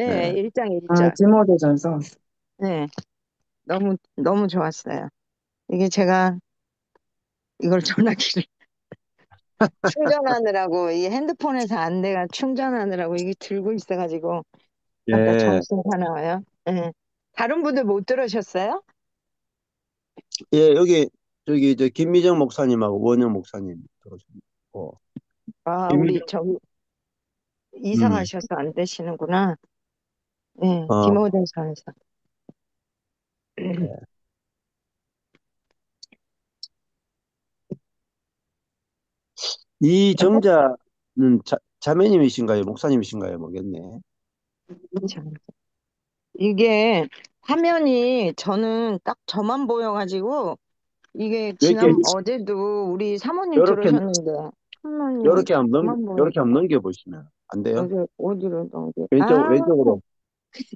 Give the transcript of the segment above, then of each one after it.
네, 네. 일장 아, 일절. 디모데전서. 네, 너무 좋았어요. 이게 제가 이걸 전화기를 충전하느라고, 이 핸드폰에서 안 돼가 충전하느라고 이게 들고 있어가지고, 아까 예, 정신 사나워요. 네. 다른 분들 못 들으셨어요? 예, 여기, 저기, 김미정 목사님하고 원영 목사님 들어오셨고, 아, 우리 김미정, 저기 이사 음, 가셔서 안 되시는구나. 네, 어, 디모데전서. 예. 이 정자는 자매님이신가요? 목사님이신가요? 모르겠네. 참. 이게 화면이 저는 딱 저만 보여가지고 이게 이렇게, 어제도 우리 사모님 요렇게, 들으셨는데 화면이 저만 보여. 요렇게 한번 넘겨보시면 안 돼요? 어디로 넘겨? 왼쪽으로.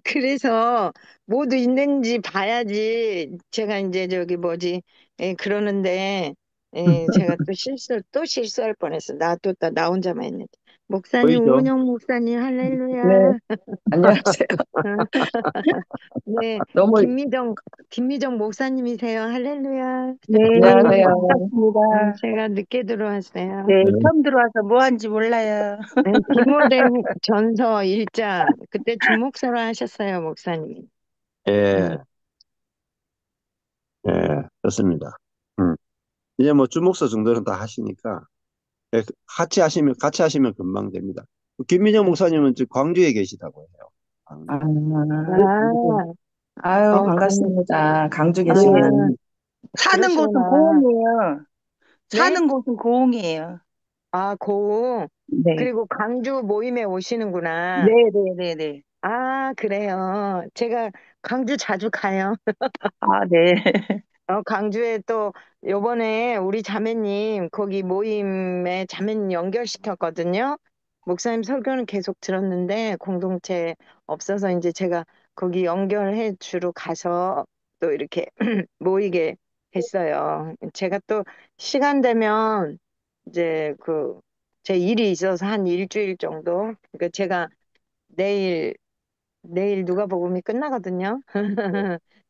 그래서 모두 있는지 봐야지 제가 이제 저기 뭐지, 그러는데, 제가 또 실수할 뻔했어. 나 혼자만 했는데. 목사님, 보이죠? 오은영 목사님, 네, 할렐루야. 안녕하세요. 네, 너무, 김미정 목사님이세요. 할렐루야. 네, 안녕하세요. 반갑습니다. 제가 늦게 들어왔어요. 네, 네. 처음 들어와서 뭐 하는지 몰라요. 네, 디모데 전서 1장. 그때 주목서로 하셨어요, 목사님. 음. 예, 예, 좋습니다. 음. 이제 뭐 주목서 정도는 다 하시니까, 예, 같이 하시면 금방 됩니다. 김민정 음. 목사님은 지금 광주에 계시다고 해요. 아, 광주. 아, 아유, 강, 반갑습니다. 강주 아, 계시면. 사는 곳은 그러시구나. 고흥이에요. 네? 사는 곳은 고흥이에요. 아, 고우. 네. 그리고 광주 모임에 오시는구나. 네, 네, 네, 네. 아, 그래요. 제가 광주 자주 가요. 아, 네. 광주에 또 요번에 우리 자매님 거기 모임에 자매님 연결시켰거든요. 목사님 설교는 계속 들었는데 공동체 없어서 이제 제가 거기 연결해 주러 가서 또 이렇게 모이게 했어요. 제가 또 시간 되면 이제 제 일이 있어서 한 일주일 정도. 그러니까 제가 내일 내일 누가복음이 끝나거든요.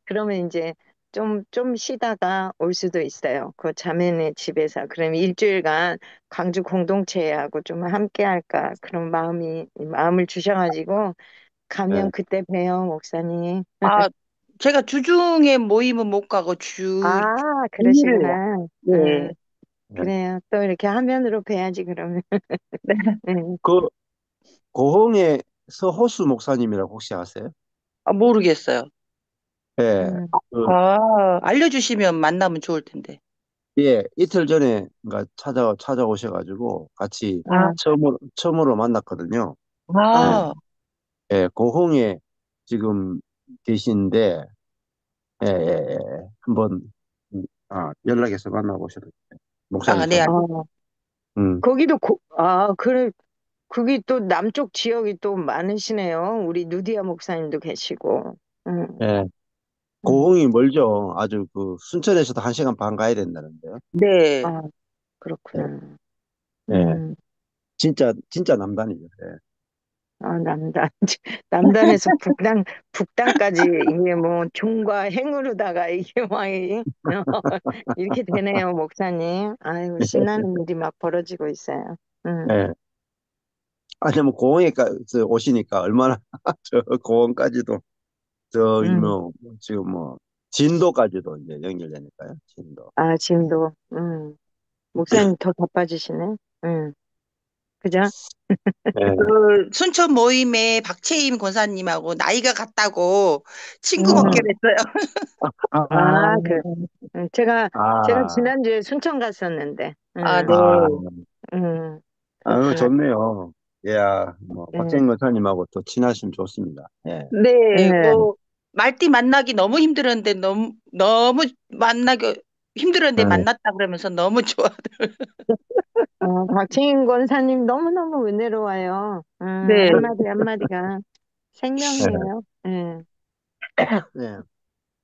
그러면 이제 좀 쉬다가 올 수도 있어요. 그 자매네 집에서. 그럼 일주일간 광주 공동체하고 좀 함께 할까. 그런 마음을 주셔가지고 예. 가면 그때 봬요, 목사님. 아, 제가 주중에 모임은 못 가고 아, 주일에. 그러시구나. 네. 예. 그래요. 또 이렇게 화면으로 뵈야지, 그러면. 네. 네. 그 고흥의 서호수 목사님이라고 혹시 아세요? 아, 모르겠어요. 예. 음. 그, 아, 알려주시면 만나면 좋을 텐데. 예, 이틀 전에 그러니까 찾아오셔가지고 같이 아, 아, 처음으로 만났거든요. 예. 아, 예, 고흥에 지금 계신데, 예, 예, 예. 한번, 연락해서 만나보셔도 돼요. 목사님 아, 네, 찾아. 아, 음, 그래. 그게 또 남쪽 지역이 또 많으시네요. 우리 누디아 목사님도 계시고. 음, 예. 음. 고흥이 멀죠. 아주 순천에서도 1시간 반 가야 된다는데요. 네. 아, 예, 그렇구나. 예. 음, 진짜 남단이죠. 예. 남단. 남단에서 북단까지 이게 뭐 종과 행으로다가 이게 막 이렇게 되네요, 목사님. 아이고, 신나는 일이 막 벌어지고 있어요. 예. 아니, 뭐, 오시니까 얼마나, 고흥까지도, 저기 음. 뭐, 지금 뭐, 진도까지도 이제 연결되니까요. 진도. 아, 지금도, 목사님 더 바빠지시네. 그죠? 예. 그 순천 모임에 박채임 권사님하고 나이가 같다고 친구 음. 먹기로 했어요. 아, 아, 제가 아, 지난주에 순천 갔었는데, 아, 네. 아, 그렇구나. 좋네요. 예, 뭐, 예, 박재인 권사님하고 또 친하시면 좋습니다. 예. 네, 예. 뭐 말띠 만나기 너무 힘들었는데 너무 만나기 힘들었는데 예. 만났다 그러면서 너무 좋아. 박清권사님 너무너무 은혜로워요. 네. 한마디 한마디가 예. 생명이에요. 예, 예.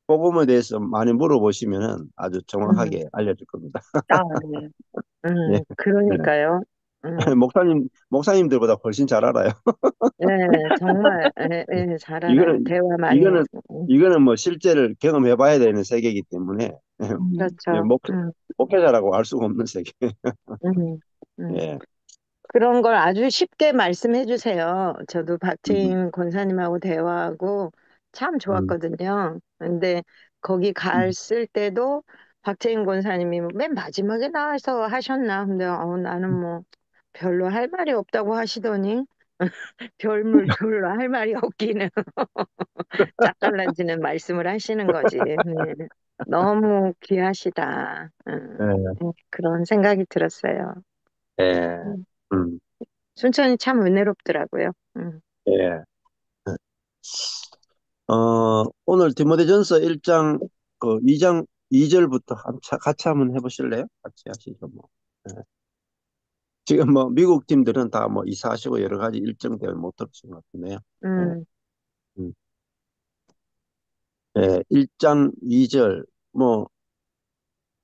복음에 대해서 많이 물어보시면은 아주 음, 정확하게 알려줄 겁니다. 아, 네. 예. 예. 그러니까요. 목사님들보다 훨씬 잘 알아요. 네, 정말, 잘 알아요. 이거는, 대화 많이 이거는, 해서. 이거는 뭐 실제를 경험해봐야 되는 세계이기 때문에, 예, 그렇죠. 목회자라고 알 수가 없는 세계. 음, 음. 예. 그런 걸 아주 쉽게 말씀해 주세요. 저도 음, 박재임 권사님하고 대화하고 참 음, 좋았거든요. 근데 거기 음, 갔을 때도 박재임 권사님이 맨 마지막에 나와서 하셨나? 근데 나는 뭐 별로 할 말이 없다고 하시더니 별로 할 말이 없기는 짝갈라지는 말씀을 하시는 거지. 네. 너무 귀하시다. 예, 그런 생각이 들었어요. 예, 음. 음, 순천이 참 은혜롭더라고요. 예. 오늘 디모데전서 1장, 2장 2절부터 같이 한번 해보실래요? 같이 하시죠, 뭐. 예. 지금 뭐, 미국 팀들은 다 뭐, 이사하시고 여러 가지 일정 때문에 못 들으신 것 같은데요. 예, 음, 음. 예, 1장 2절, 뭐,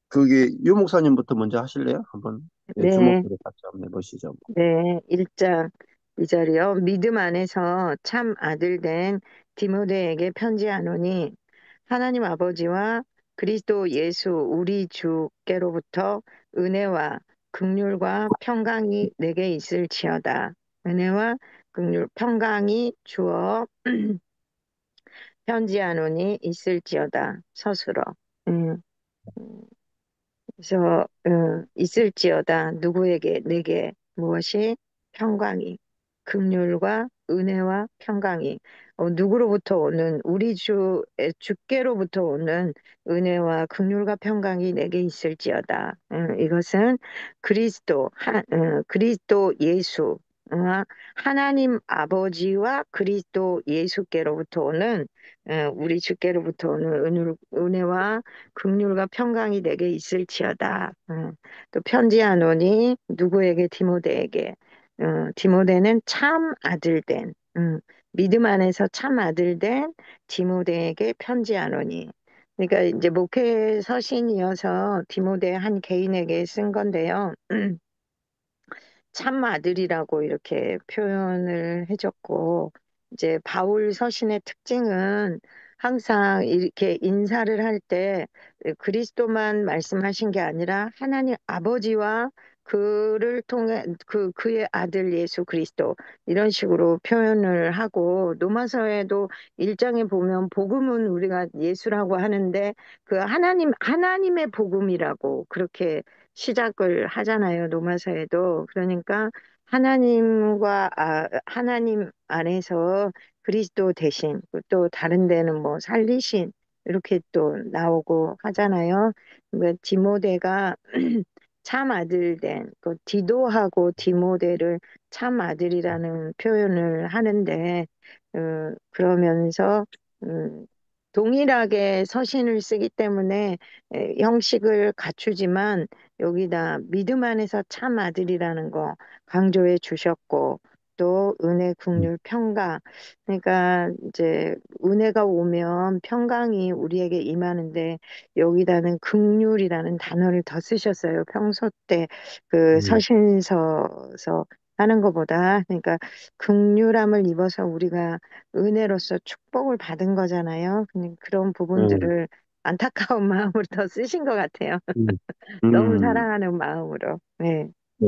그게 유 목사님부터 먼저 하실래요? 한번, 예, 네, 주목해서 같이 한번 해보시죠. 뭐. 네, 1장 2절이요. 믿음 안에서 참 아들 된 디모데에게 편지하노니 하나님 아버지와 그리스도 예수 우리 주께로부터 은혜와 긍휼과 평강이 내게 있을지어다. 은혜와 긍휼 평강이 주어 편지하노니 있을지어다. 서술어. 음. 그래서 있을지어다 누구에게 내게 무엇이 평강이 긍휼과 은혜와 평강이 누구로부터 오는 우리 주께로부터 오는 은혜와 긍휼과 평강이 내게 있을지어다. 이것은 그리스도 예수 하나님 아버지와 그리스도 예수께로부터 오는 우리 주께로부터 오는 은혜와 긍휼과 평강이 내게 있을지어다. 또 편지하노니 누구에게 디모데에게 디모데는 참 아들된 믿음 안에서 참 아들된 디모데에게 편지하노니 그러니까 이제 목회 서신이어서 디모데 한 개인에게 쓴 건데요. 참 아들이라고 이렇게 표현을 해줬고, 이제 바울 서신의 특징은 항상 이렇게 인사를 할 때 그리스도만 말씀하신 게 아니라 하나님 아버지와 그를 통해 그의 아들 예수 그리스도 이런 식으로 표현을 하고 로마서에도 1장에 보면 복음은 우리가 예수라고 하는데 그 하나님의 복음이라고 그렇게 시작을 하잖아요, 로마서에도. 그러니까 하나님 안에서 그리스도 대신, 또 다른 데는 뭐 살리신, 이렇게 또 나오고 하잖아요. 그러니까 디모데가 참 아들 된, 그 디도하고 디모데를 참 아들이라는 표현을 하는데, 그러면서, 동일하게 서신을 쓰기 때문에 형식을 갖추지만 여기다 믿음 안에서 참 아들이라는 거 강조해 주셨고 또 은혜, 긍휼, 평강. 그러니까 이제 은혜가 오면 평강이 우리에게 임하는데 여기다는 긍휼이라는 단어를 더 쓰셨어요. 평소 때 그 음, 서신서서 하는 것보다 그러니까 긍휼함을 입어서 우리가 은혜로서 축복을 받은 거잖아요. 그런 음, 부분들을 안타까운 마음으로 더 쓰신 것 같아요. 음, 너무 음, 사랑하는 마음으로. 네. 예,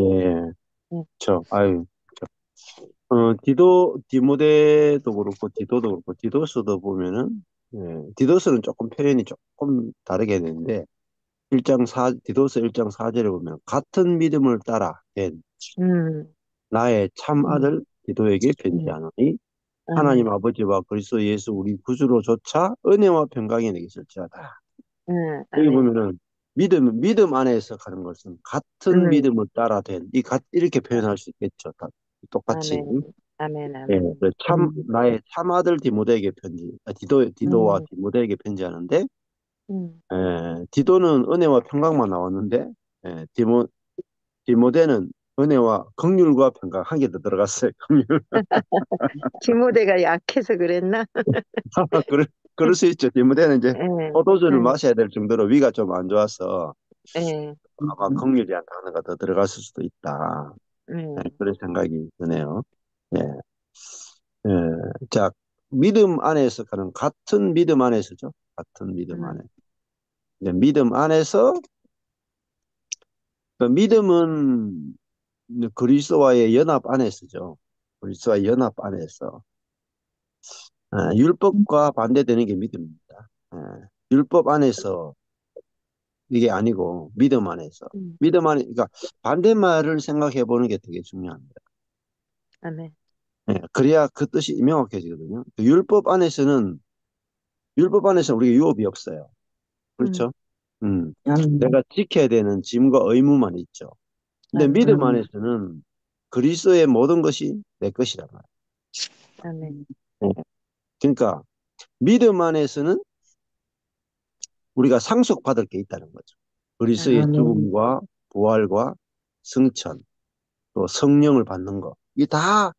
네. 아유. 디모데도 그렇고, 디도도 그렇고, 디도스도 보면은, 디도스는 조금 표현이 조금 다르게 되는데, 디도스 1장 4절에 보면, 같은 믿음을 따라 된 음, 나의 참 음, 아들 디도에게 음. 편지하노니, 하나님 아멘. 아버지와 그리스도 예수 우리 구주로조차 은혜와 평강이 내게 있을지어다. 여기 아멘. 보면은, 믿음 안에서 가는 것은 같은 음, 믿음을 따라 된, 이렇게 표현할 수 있겠죠. 똑같이. 아멘. 아멘. 예, 아멘. 나의 참아들 디모데에게 디도와 음, 디모데에게 편지하는데, 음. 디도는 은혜와 평강만 나왔는데, 예, 디모데는 은혜와 긍휼과 평강 한 개 더 들어갔어요. 긍휼. 디모데가 약해서 그랬나? 그럴, 그럴 수 있죠. 디모데는 이제 예, 포도주를 예, 마셔야 될 정도로 위가 좀 안 좋아서 예. 아마 긍휼이란 단어가 더 들어갔을 수도 있다. 그런 생각이 드네요. 예. 예. 자, 믿음 안에서, 그런 같은 믿음 안에서죠. 같은 믿음 안에. 이제 믿음 안에서, 그 믿음은 그리스도와의 연합 안에서죠. 그리스도와의 연합 안에서. 율법과 반대되는 게 믿음입니다. 율법 안에서 이게 아니고 믿음 안에서. 믿음 안에, 그러니까 반대말을 생각해 보는 게 되게 중요합니다. 아멘. 그래야 그 뜻이 명확해지거든요. 율법 안에서는 우리가 유업이 없어요. 음, 그렇죠? 음. 아멘. 내가 지켜야 되는 짐과 의무만 있죠. 근데 아멘. 믿음 안에서는 그리스도의 모든 것이 내 것이란 말이에요. 아멘. 예. 그러니까 믿음 안에서는 우리가 상속받을 게 있다는 거죠. 그리스도의 아멘. 아멘. 죽음과 부활과 승천, 또 성령을 받는 거. 이게 다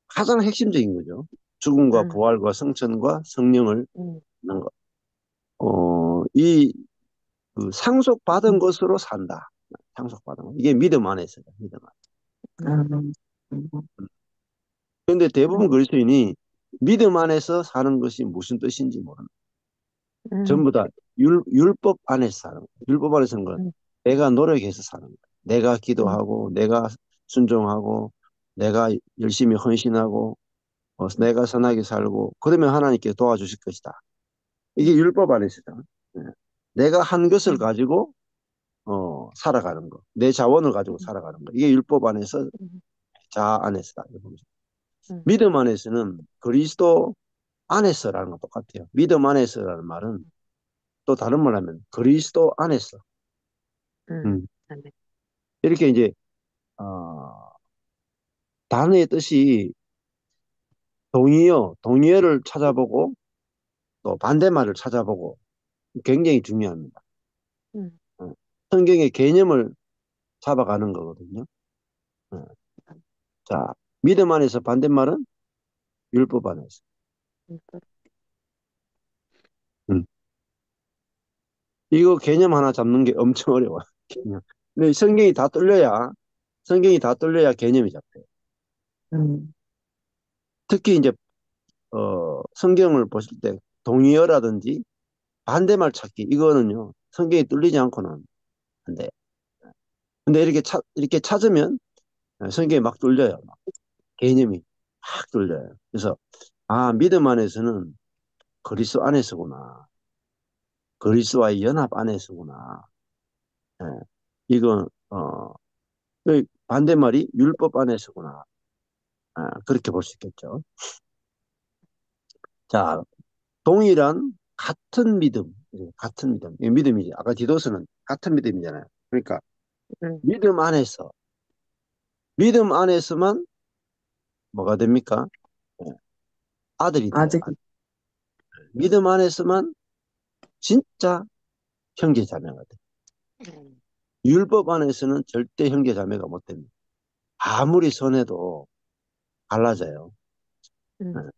가장 핵심적인 거죠. 죽음과 음, 부활과 승천과 성령을 음, 받는 거. 그 상속받은 것으로 산다. 상속받은 거. 이게 믿음 안에서요. 믿음 안에. 음, 아멘. 그런데 대부분 그리스도인이 믿음 안에서 사는 것이 무슨 뜻인지 모릅니다. 음, 전부 다 율법 안에서 사는 거예요. 율법 안에서 사는 건 음, 내가 노력해서 사는 거예요. 내가 음, 기도하고, 내가 순종하고, 내가 열심히 헌신하고, 내가 선하게 살고, 그러면 하나님께 도와주실 것이다. 이게 음, 율법 안에서다. 예. 내가 한 것을 음, 가지고 살아가는 거. 내 자원을 가지고 음, 살아가는 거. 이게 율법 안에서, 음, 자 안에서다. 음, 믿음 안에서는 그리스도 안에서라는 건 똑같아요. 믿음 안에서라는 말은 또 다른 말 하면 그리스도 안에서. 음. 아멘. 이렇게 이제, 어, 단어의 뜻이 동의어를 찾아보고 또 반대말을 찾아보고 굉장히 중요합니다. 음, 어, 성경의 개념을 잡아가는 거거든요. 어, 자, 믿음 안에서 반대말은 율법 안에서. 음, 음. 이거 개념 하나 잡는 게 엄청 어려워요. 개념. 근데 성경이 다 뚫려야 개념이 잡혀요. 음. 특히 이제 성경을 보실 때 동의어라든지 반대말 찾기 이거는요. 성경이 뚫리지 않고는 안 돼요. 근데 이렇게 찾으면 성경이 막 뚫려요. 막. 개념이 막 뚫려요. 그래서 믿음 안에서는 그리스도 안에서구나. 그리스도와의 연합 안에서구나. 예, 이건 그 반대말이 율법 안에서구나. 그렇게 볼 수 있겠죠. 자, 동일한 같은 믿음, 같은 믿음, 이 믿음이지. 아까 디도스는 같은 믿음이잖아요. 그러니까 음, 믿음 안에서, 믿음 안에서만 뭐가 됩니까? 예, 아들이 돼요. 아직, 믿음 안에서만 진짜 형제 자매가 돼요. 음, 율법 안에서는 절대 형제 자매가 못 됩니다. 아무리 선해도 갈라져요. 예. 음,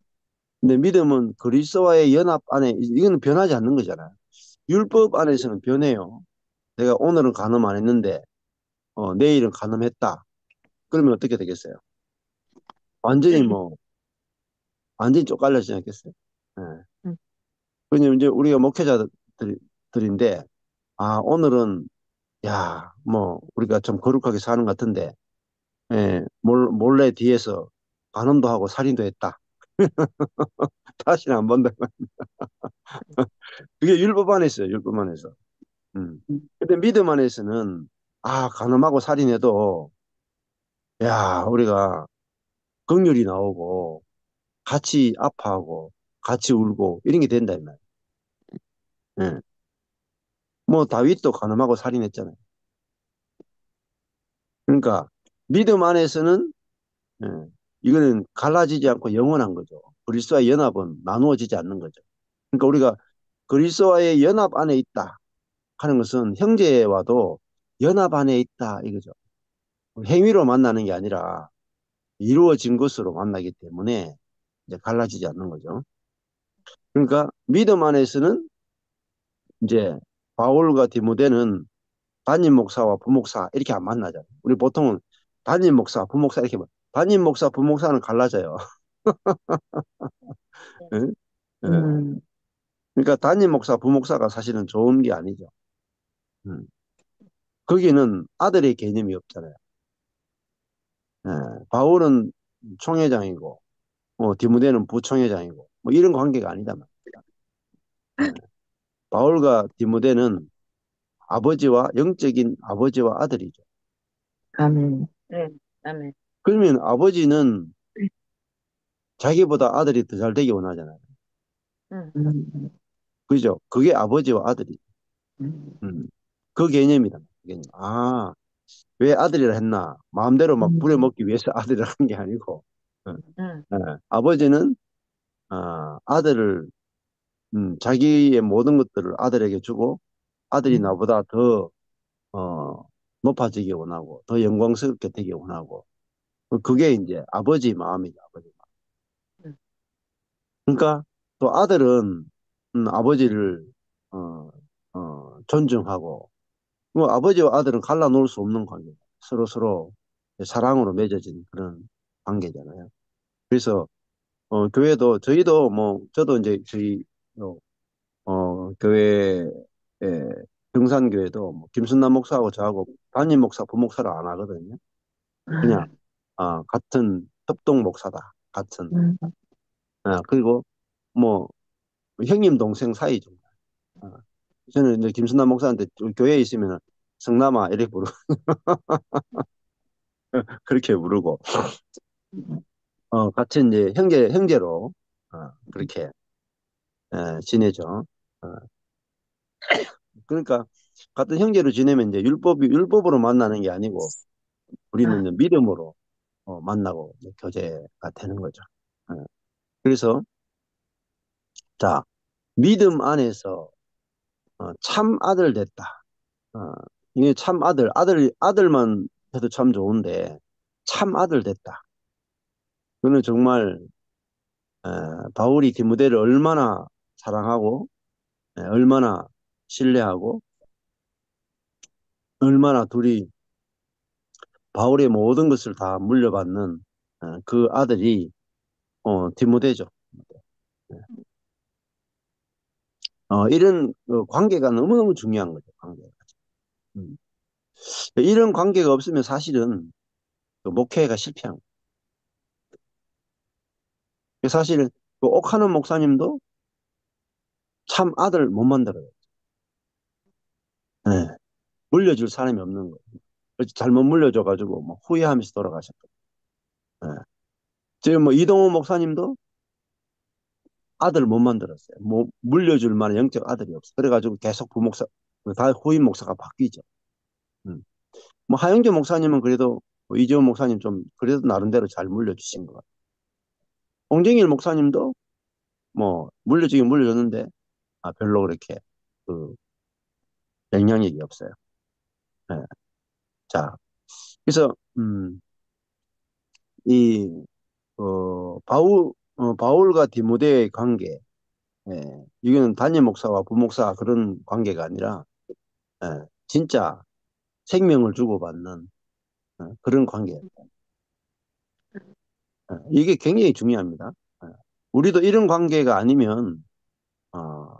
근데 믿음은 그리스도와의 연합 안에 이거는 변하지 않는 거잖아요. 율법 안에서는 변해요. 내가 오늘은 간음 안 했는데 내일은 간음했다. 그러면 어떻게 되겠어요? 완전히 완전히 쪽갈려지지 않겠어요? 예. 음, 왜냐면 이제 우리가 목회자들인데, 오늘은, 야, 우리가 좀 거룩하게 사는 것 같은데, 몰래 뒤에서 간음도 하고 살인도 했다. 다시는 안 본다. 그게 율법 안에 있어요, 율법 안에서. 근데 믿음 안에서는, 간음하고 살인해도, 야, 우리가 긍휼이 나오고, 같이 아파하고, 같이 울고, 이런 게 된다, 이 말이에요. 예. 다윗도 간음하고 살인했잖아요. 그러니까, 믿음 안에서는, 예, 이거는 갈라지지 않고 영원한 거죠. 그리스도와의 연합은 나누어지지 않는 거죠. 그러니까 우리가 그리스도와의 연합 안에 있다 하는 것은 형제와도 연합 안에 있다 이거죠. 행위로 만나는 게 아니라 이루어진 것으로 만나기 때문에 이제 갈라지지 않는 거죠. 그러니까 믿음 안에서는 이제 바울과 디모데는 담임 목사와 부목사 이렇게 안 만나잖아요. 우리 보통은 담임 목사, 부목사 이렇게 담임 목사, 부목사는 갈라져요. 응? 예. 음, 그러니까 담임 목사, 부목사가 사실은 좋은 게 아니죠. 음. 거기는 아들의 개념이 없잖아요. 예. 바울은 총회장이고, 디모데는 부총회장이고, 뭐 이런 관계가 아니다 말이야. 예. 바울과 디모데는 아버지와 영적인 아버지와 아들이죠. 아멘. 네, 아멘. 그러면 아버지는 자기보다 아들이 더 잘 되기 원하잖아요. 응, 음, 그죠? 그게 아버지와 아들이. 음, 그 개념이다. 개념. 아, 왜 아들이라 했나? 마음대로 막 음, 부려먹기 위해서 아들이라 한 게 아니고, 어, 응, 아버지는, 아들을, 자기의 모든 것들을 아들에게 주고, 아들이 음, 나보다 더, 높아지기 원하고, 더 영광스럽게 되기 원하고, 그게 이제 아버지 마음이죠, 아버지 마음. 응. 그러니까 또 아들은, 아버지를, 존중하고, 뭐 아버지와 아들은 갈라놓을 수 없는 관계. 서로 서로 사랑으로 맺어진 그런 관계잖아요. 그래서 교회도 저희도 뭐 저도 이제 저희 교회 등산교회도 뭐 김순남 목사하고 저하고 담임 목사, 부목사를 안 하거든요. 그냥 아, 같은 협동 목사다. 같은 음, 그리고 뭐 형님 동생 사이죠. 어, 저는 이제 김순남 목사한테 교회에 있으면 성남아 이렇게 부르고 그렇게 부르고 같이 이제 형제로, 그렇게, 지내죠. 어, 그러니까, 같은 형제로 지내면 이제 율법으로 만나는 게 아니고, 우리는 아, 이제 믿음으로, 만나고, 이제 교제가 되는 거죠. 어, 그래서, 자, 믿음 안에서, 참 아들 됐다. 어, 이게 참 아들만 해도 참 좋은데, 참 아들 됐다. 그는 정말, 바울이 디모데를 얼마나 사랑하고, 얼마나 신뢰하고 얼마나 둘이 바울의 모든 것을 다 물려받는 그 아들이 디모데죠. 네. 이런 관계가 너무너무 중요한 거죠. 관계가. 음. 이런 관계가 없으면 사실은 그 목회가 실패한 거예요. 사실은 그 옥하는 목사님도 참 아들 못 만들어요. 네. 물려줄 사람이 없는 거예요. 그래서 잘못 물려줘가지고 뭐 후회하면서 돌아가셨거든요. 네. 지금 뭐 이동호 목사님도 아들 못 만들었어요. 뭐 물려줄 만한 영적 아들이 없어. 그래가지고 계속 부목사, 다 후임 목사가 바뀌죠. 음. 뭐 하영재 목사님은 그래도 뭐 이재호 목사님 좀 그래도 나름대로 잘 물려주신 것 같아요. 홍정일 목사님도 뭐 물려주긴 물려줬는데 별로 그렇게 그 영향력이 없어요. 네. 자, 그래서 이 바울과 디모데의 관계, 이거는 단임 목사와 부목사 그런 관계가 아니라 진짜 생명을 주고받는 그런 관계예요. 이게 굉장히 중요합니다. 우리도 이런 관계가 아니면 어,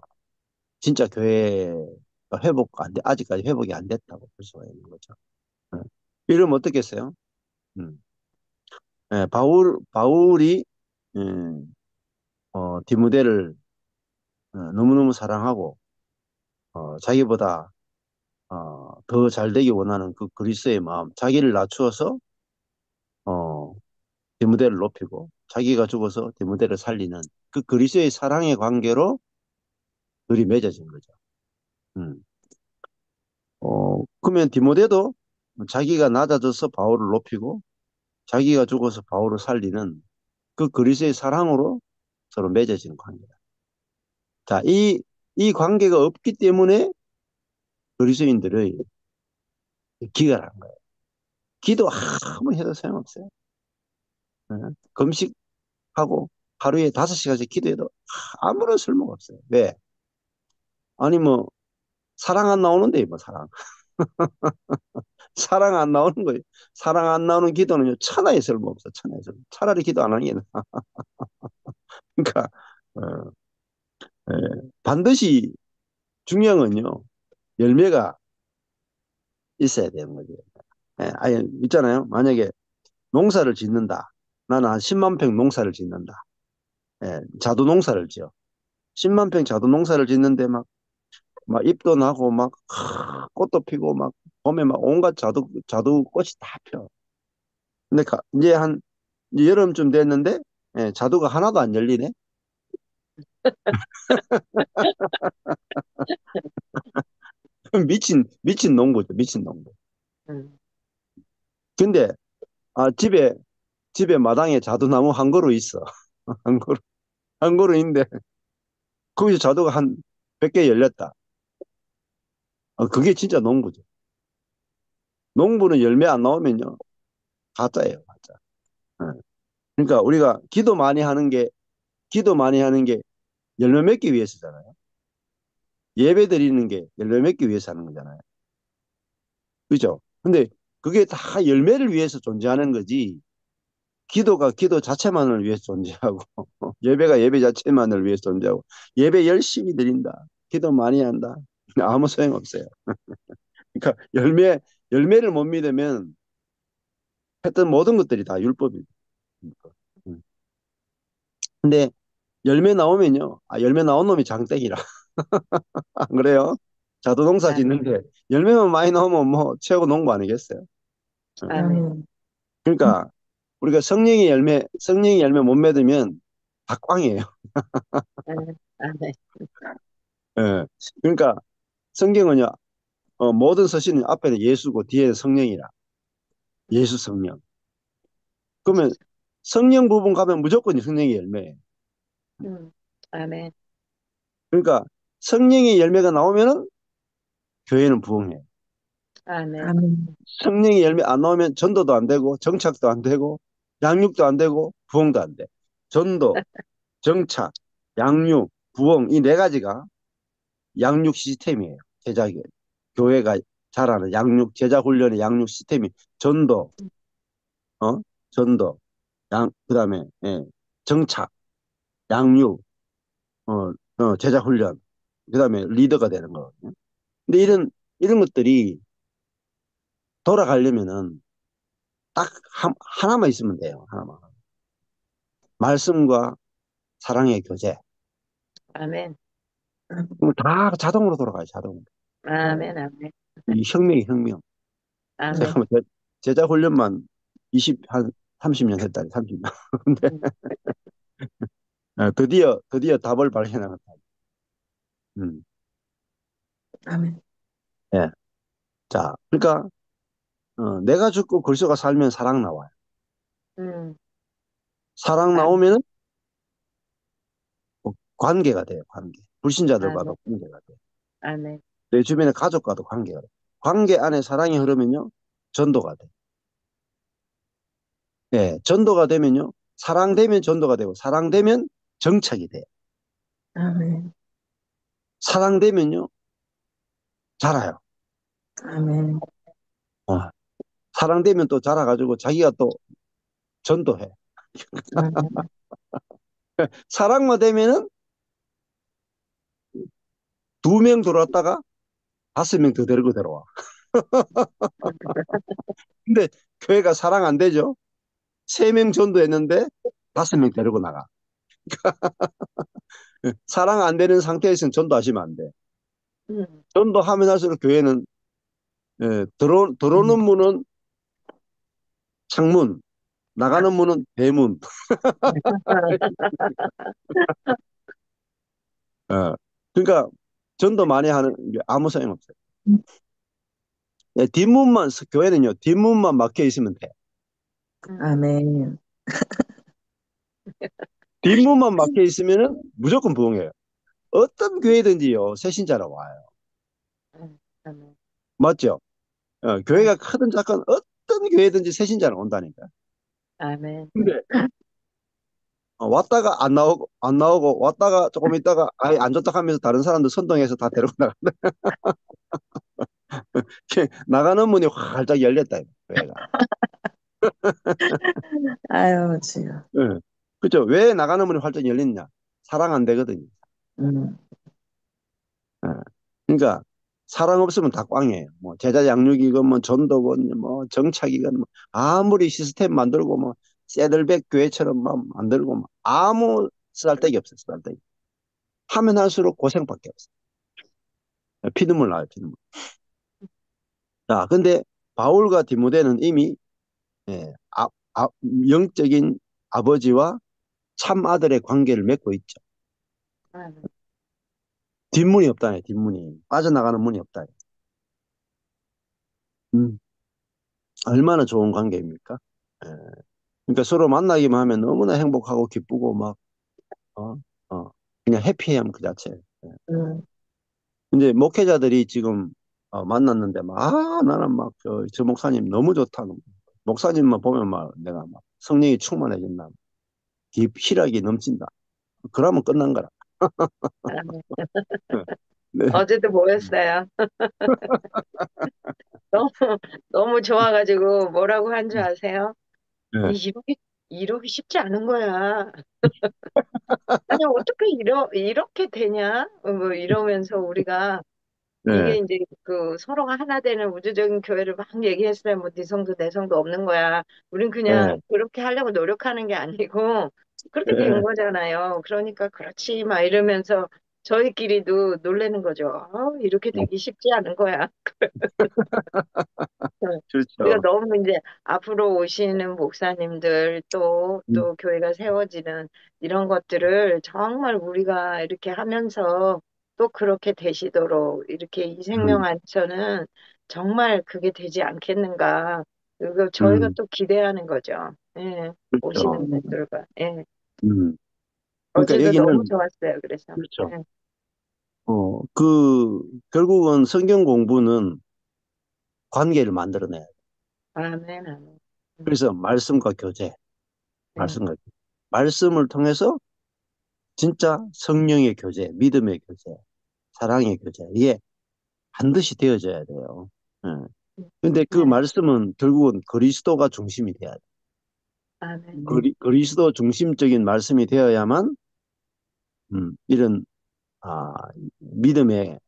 진짜 교회가 아직까지 회복이 안 됐다고 볼 수가 있는 거죠. 예. 이러면 어떻겠어요? 음. 바울이 디모데를 너무너무 사랑하고 자기보다 더 잘되기 원하는 그 그리스도의 마음, 자기를 낮추어서 어, 디모데를 높이고 자기가 죽어서 디모데를 살리는 그 그리스도의 사랑의 관계로 둘이 맺어진 거죠. 음. 그러면 디모데도 자기가 낮아져서 바울을 높이고 자기가 죽어서 바울을 살리는 그 그리스도의 사랑으로 서로 맺어지는 관계다. 자, 이 관계가 없기 때문에 그리스도인들의 기결한 거예요. 기도 아무 해도 소용없어요. 금식하고 하루에 5시간씩 기도해도 아무런 쓸모가 없어요. 왜? 아니 뭐 사랑 안 나오는데 뭐 사랑. 사랑 안 나오는 거예요. 사랑 안 나오는 기도는요, 천하에 쓸모없어, 천하에 쓸모. 차라리 기도 안 하는 게 나아. 그러니까, 어, 예, 반드시 중요한 건요, 열매가 있어야 되는 거죠. 예, 아예 있잖아요. 만약에 농사를 짓는다. 나는 한 10만 평 농사를 짓는다. 예, 자두 농사를 지어. 10만 평 자두 농사를 짓는데 막 잎도 나고 꽃도 피고 봄에 막 온갖 자두 꽃이 다 펴. 근데 이제 여름쯤 됐는데 예, 자두가 하나도 안 열리네. 미친 농부죠, 미친 농부. 음, 근데 집에 마당에 자두나무 한 그루 있어. 한 그루 한 그루인데 거기서 자두가 한 100개 열렸다. 그게 진짜 농부죠. 농부는 열매 안 나오면요 가짜예요, 가짜. 예. 그러니까 우리가 기도 많이 하는 게 열매 맺기 위해서잖아요. 예배 드리는 게 열매 맺기 위해서 하는 거잖아요. 그죠? 근데 그게 다 열매를 위해서 존재하는 거지. 기도가 기도 자체만을 위해서 존재하고, 예배가 예배 자체만을 위해서 존재하고, 예배 열심히 드린다. 기도 많이 한다. 아무 소용없어요. 그러니까 열매를 못 믿으면 했던 모든 것들이 다 율법입니다. 음. 근데 열매 나오면요. 열매 나온 놈이 장땡이라. 안 그래요? 자두 농사 아, 짓는데 열매만 많이 나오면 뭐 최고 농부 아니겠어요? 어. 아멘. 아멘. 그러니까 우리가 성령의 열매 못 맺으면 박광이에요. 아멘. 아멘. 예. 그러니까 성경은요, 모든 서신은 앞에는 예수고 뒤에는 성령이라. 예수 성령. 그러면 성령 부분 가면 무조건 성령의 열매예요. 음, 아멘. 그러니까 성령의 열매가 나오면은 교회는 부흥해요. 아멘. 아멘. 성령의 열매 안 나오면 전도도 안 되고 정착도 안 되고 양육도 안 되고 부흥도 안 돼. 전도, 정착, 양육, 부흥 이 네 가지가 양육 시스템이에요. 교회가 잘하는 제자 훈련의 양육 시스템이 전도, 어, 전도, 그다음에 예, 정착, 양육, 제자 훈련, 그다음에 리더가 되는 거거든요. 근데 이런 것들이 돌아가려면은 딱 하나만 있으면 돼요. 하나만. 말씀과 사랑의 교제. 아멘. 그럼 다 자동으로 돌아가요, 자동으로. 아멘. 아멘. 이 혁명이 혁명. 제가 아멘. 뭐 제자 훈련만 한 30년 했다니, 30년. 근데 음, 드디어 답을 발견하겠다. 음. 아멘. 예. 자, 그러니까 내가 죽고 그리스도가 살면 사랑 나와요. 음, 사랑 아멘. 나오면은 관계가 돼요, 관계. 아멘. 불신자들과도 관계가 돼요. 아멘. 내 주변의 가족과도 관계가 돼요. 관계 안에 사랑이 흐르면요, 전도가 돼요. 예, 전도가 되면요, 사랑되면 전도가 되고, 사랑되면 정착이 돼요. 아멘. 사랑되면요, 자라요. 아멘. 어, 사랑되면 또 자라가지고 자기가 또 전도해. 아멘. 사랑만 되면은 2명 들어왔다가 5명 더 데리고 들어와. 근데 교회가 사랑 안 되죠? 3명 전도했는데 5명 데리고 나가. 사랑 안 되는 상태에서는 전도하시면 안 돼. 음, 전도하면 할수록 교회는 들어오는 문은 창문, 나가는 문은 대문. 그러니까 전도 많이 하는 게 아무 소용 없어요. 교회는요, 뒷문만 막혀 있으면 돼. 음, 아멘. 뒷문만 막혀 있으면은 무조건 부흥해요. 어떤 교회든지요, 새신자로 와요. 아멘. 맞죠? 아, 교회가 크든 작든 어떤 교회든지 새신자로 온다니까. 아멘. 근데 왔다가 안 나오고 왔다가 조금 있다가 아예 안 좋다 하면서 다른 사람들 선동해서 다 데리고 나간다. 나가는 문이 활짝 열렸다. 교회가. 아유, 지금. 예. 그죠? 왜 나가는 문이 활짝 열렸냐? 사랑 안 되거든요. 음, 예. 그러니까 사랑 없으면 다 꽝이에요. 뭐 제자 양육이건 뭐 전도건 뭐 정착이건 뭐 아무리 시스템 만들고 뭐 새들백 교회처럼 막 만들고 뭐 아무 쓸데기 없어요. 쓸데기. 하면 할수록 고생밖에 없어요. 피눈물 나요. 피눈물. 자, 근데 바울과 디모데는 이미 예, 영적인 아버지와 참 아들의 관계를 맺고 있죠. 아멘. 뒷문이 없다네, 뒷문이. 빠져나가는 문이 없다. 음, 얼마나 좋은 관계입니까? 예. 그러니까 서로 만나기만 하면 너무나 행복하고 기쁘고 막, 어, 그냥 해피함 그 자체. 예. 음, 이제 목회자들이 지금 만났는데 막, 나는 막, 저 목사님 너무 좋다. 목사님만 보면 막 내가 막 성령이 충만해진다. 희락이 넘친다. 그러면 끝난 거라. 아멘. 네, 어제도 뭐였어요? 너무, 너무 좋아가지고 뭐라고 한 줄 아세요? 네, 아니, 이러기 쉽지 않은 거야. 아니, 어떻게 이렇게 되냐? 뭐 이러면서 우리가 이게 네, 이제 그 서로가 하나 되는 우주적인 교회를 막 얘기했어요. 뭐 네 성도 내 성도 없는 거야. 우린 그냥 네, 그렇게 하려고 노력하는 게 아니고 그렇게 된 네, 거잖아요. 그러니까 그렇지 막 이러면서 저희끼리도 놀래는 거죠. 이렇게 네. 되기 쉽지 않은 거야. 우리가 그렇죠. 너무 이제 앞으로 오시는 목사님들 음, 또 교회가 세워지는 이런 것들을 정말 우리가 이렇게 하면서 또 그렇게 되시도록 이렇게 이 생명 음, 안에서는 정말 그게 되지 않겠는가. 그리고 저희가 음, 또 기대하는 거죠. 예, 오시는 그렇죠. 네. 분들과. 예, 음. 그러니까 어제도 너무 여기는, 좋았어요. 그래서. 그렇죠. 예, 결국은 성경 공부는 관계를 만들어내요. 아멘, 아멘. 그래서 말씀과 교제, 예, 말씀과 교제. 말씀을 통해서 진짜 성령의 교제, 믿음의 교제, 사랑의 교제, 이게 반드시 되어져야 돼요. 예. 근데 그 네, 말씀은 결국은 그리스도가 중심이 돼야 돼. 아멘, 음, 그리스도 중심적인 말씀이 되어야만, 이런, 아, 믿음의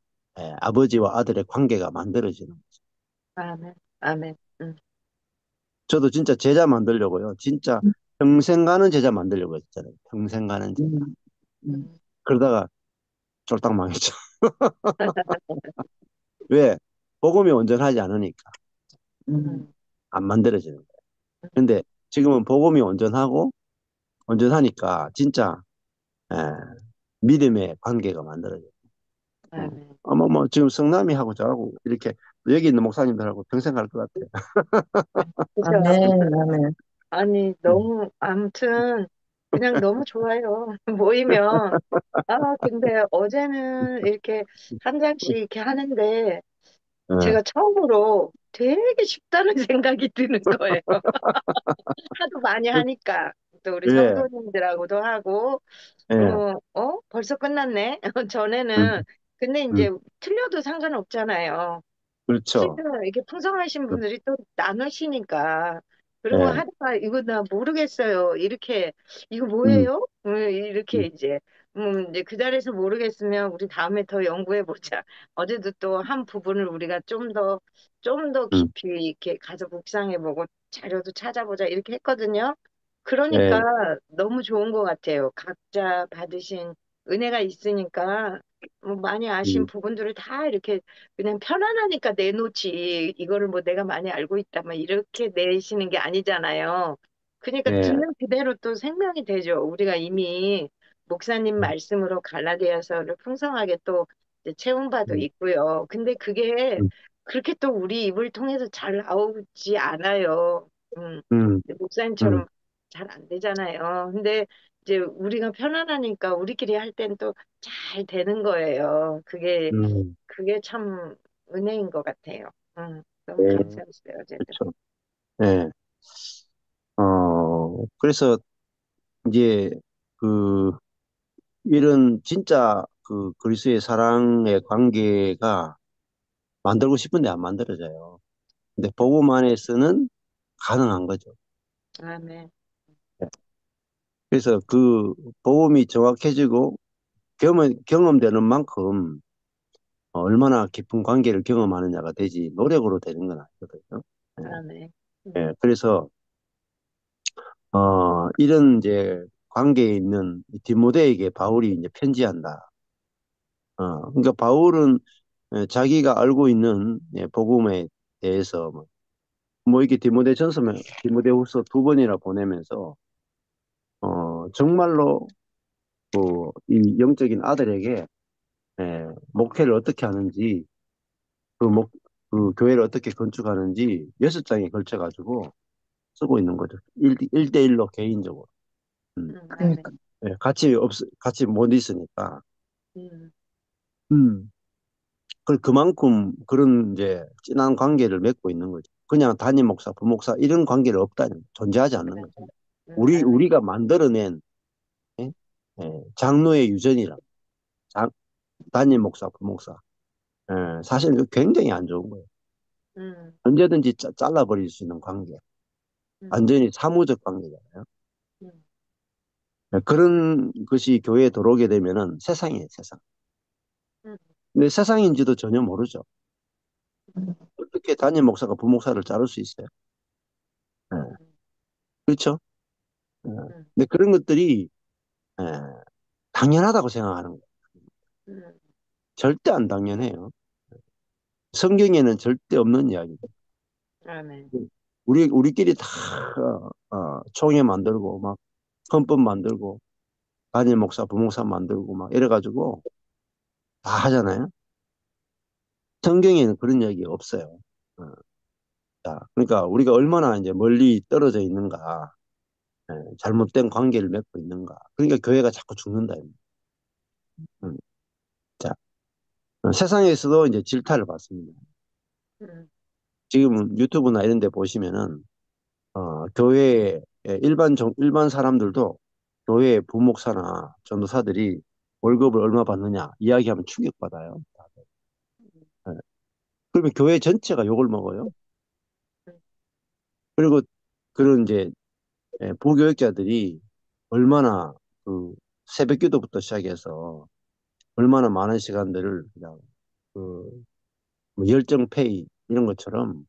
아버지와 아들의 관계가 만들어지는 거죠. 아멘, 아멘. 저도 진짜 제자 만들려고요. 진짜 평생 가는 제자 만들려고 했잖아요. 평생 가는 제자. 음, 음, 음. 그러다가 쫄딱 망했죠. 왜? 복음이 온전하지 않으니까 음, 음, 안 만들어지는 거예요. 근데 지금은 복음이 온전하니까 진짜 에, 믿음의 관계가 만들어져요. 어. 아멘. 아마 뭐 지금 성남이 하고 저하고 이렇게 여기 있는 목사님들하고 평생 갈 것 같아요. 그죠? 아멘, 아멘. 아니, 음. 너무, 아무튼, 그냥 너무 좋아요. 모이면. 아, 근데 어제는 이렇게 한 장씩 이렇게 하는데, 예, 제가 처음으로 되게 쉽다는 생각이 드는 거예요. 하도 많이 하니까. 또 우리 예, 성도님들하고도 하고, 예, 벌써 끝났네? 음, 전에는. 근데 음, 이제 틀려도 상관없잖아요. 그렇죠. 진짜 이렇게 풍성하신 분들이 또 나누시니까. 그리고 예, 하다가 이거 나 모르겠어요. 이렇게, 이거 음, 뭐예요? 이렇게 음, 이제 그 자리에서 모르겠으면 우리 다음에 더 연구해 보자. 어제도 또 한 부분을 우리가 좀 더 음, 깊이 이렇게 가서 묵상해 보고 자료도 찾아보자. 이렇게 했거든요. 그러니까 예, 너무 좋은 것 같아요. 각자 받으신 은혜가 있으니까 뭐 많이 아신 음, 부분들을 다 이렇게 그냥 편안하니까 내놓지. 이거를 뭐 내가 많이 알고 있다. 막 이렇게 내시는 게 아니잖아요. 그러니까 예, 듣는 그대로 또 생명이 되죠. 우리가 이미 목사님 음, 말씀으로 갈라디아서를 풍성하게 또 이제 채운 바도 음, 있고요. 근데 그게 음, 그렇게 또 우리 입을 통해서 잘 나오지 않아요. 음, 음, 목사님처럼 잘 안 되잖아요. 근데 이제 우리가 편안하니까 우리끼리 할 땐 또 잘 되는 거예요. 음, 그게 참 은혜인 것 같아요. 너무 예, 감사했어요, 어제도. 그렇죠. 예, 그래서 이제 그 이런 진짜 그 그리스도의 사랑의 관계가 만들고 싶은데 안 만들어져요. 근데 복음 안에서는 가능한 거죠. 아멘. 예. 그래서 그 복음이 정확해지고 경험되는 만큼 얼마나 깊은 관계를 경험하느냐가 되지 노력으로 되는 건 아니거든요. 예. 아멘. 예. 그래서 이런 이제 관계에 있는 디모데에게 바울이 이제 편지한다. 그러니까 바울은 자기가 알고 있는 복음에 대해서 뭐 이게 디모데후서 두 번이나 보내면서 정말로 이 영적인 아들에게 목회를 어떻게 하는지 그 교회를 어떻게 건축하는지 6장에 걸쳐가지고 쓰고 있는 거죠. 1대1로 개인적으로. 아멘. 그러니까. 같이 못 있으니까. 음, 음. 그만큼 그런 이제 진한 관계를 맺고 있는 거죠. 그냥 담임 목사, 부목사 이런 관계를 존재하지 않는 거죠. 아멘. 우리가 만들어낸 예? 장로의 유전이라 담임 목사, 부목사. 사실 그 굉장히 안 좋은 거예요. 음, 언제든지 잘라버릴 수 있는 관계. 음, 완전히 사무적 관계잖아요. 음, 그런 것이 교회에 들어오게 되면은 세상이에요, 세상. 음, 근데 세상인지도 전혀 모르죠. 음, 어떻게 담임 목사가 부목사를 자를 수 있어요? 예, 음, 그렇죠? 예. 음, 근데 그런 것들이 예, 당연하다고 생각하는 거예요. 음, 절대 안 당연해요. 성경에는 절대 없는 이야기죠. 아멘. 우리끼리 다 총회 만들고 막 헌법 만들고 담임 목사, 부목사 만들고 막 이래가지고 다 하잖아요. 성경에는 그런 이야기 없어요. 어, 자, 그러니까 우리가 얼마나 이제 멀리 떨어져 있는가, 잘못된 관계를 맺고 있는가. 그러니까 교회가 자꾸 죽는다. 음, 자, 세상에서도 이제 질타를 받습니다. 음, 지금 유튜브나 이런 데 보시면은 교회에 일반 사람들도 교회 부목사나 전도사들이 월급을 얼마 받느냐 이야기하면 충격받아요. 예. 그러면 교회 전체가 욕을 먹어요. 그리고 그런 이제 부교육자들이 얼마나 그 새벽 기도부터 시작해서 얼마나 많은 시간들을 그냥 그 열정페이 이런 것처럼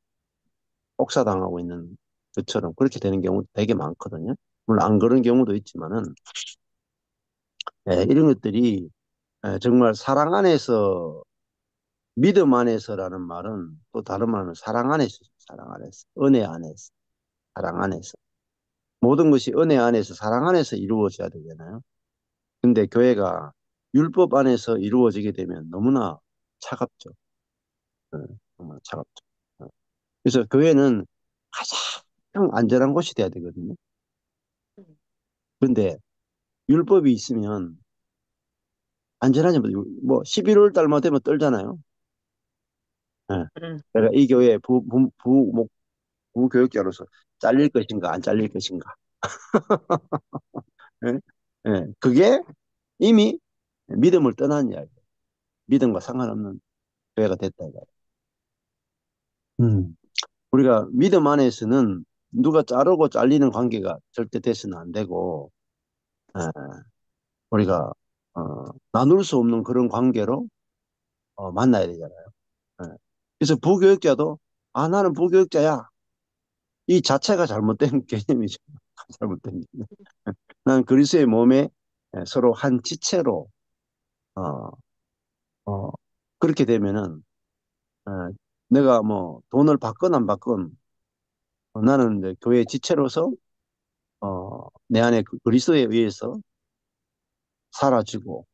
혹사당하고 있는 것처럼 그렇게 되는 경우 되게 많거든요. 물론 안 그런 경우도 있지만은 이런 것들이 정말 사랑 안에서 믿음 안에서라는 말은 또 다른 말은 사랑 안에서 사랑 안에서 은혜 안에서 사랑 안에서 모든 것이 은혜 안에서 사랑 안에서 이루어져야 되잖아요. 근데 교회가 율법 안에서 이루어지게 되면 너무나 차갑죠. 네, 정말 차갑죠. 네. 그래서 교회는 가장 안전한 곳이 돼야 되거든요. 근데 율법이 있으면 안전하지 뭐 11월 달만 되면 떨잖아요. 네. 음, 내가 이 교회 부교육자로서 잘릴 것인가 안 잘릴 것인가. 예? 그게 이미 믿음을 떠난 이야기. 믿음과 상관없는 교회가 됐다. 이거예요. 우리가 믿음 안에서는 누가 자르고 잘리는 관계가 절대 돼서는 안 되고, 예, 우리가 나눌 수 없는 그런 관계로 만나야 되잖아요. 예. 그래서 부교육자도 나는 부교육자야. 이 자체가 잘못된 개념이죠. 잘못된 개념. 난 그리스도의 몸에 서로 한 지체로 어, 어, 그렇게 되면은 어, 내가 뭐 돈을 받건 안 받건 나는 이제 교회 지체로서 내 안에 그리스도에 의해서 사라지고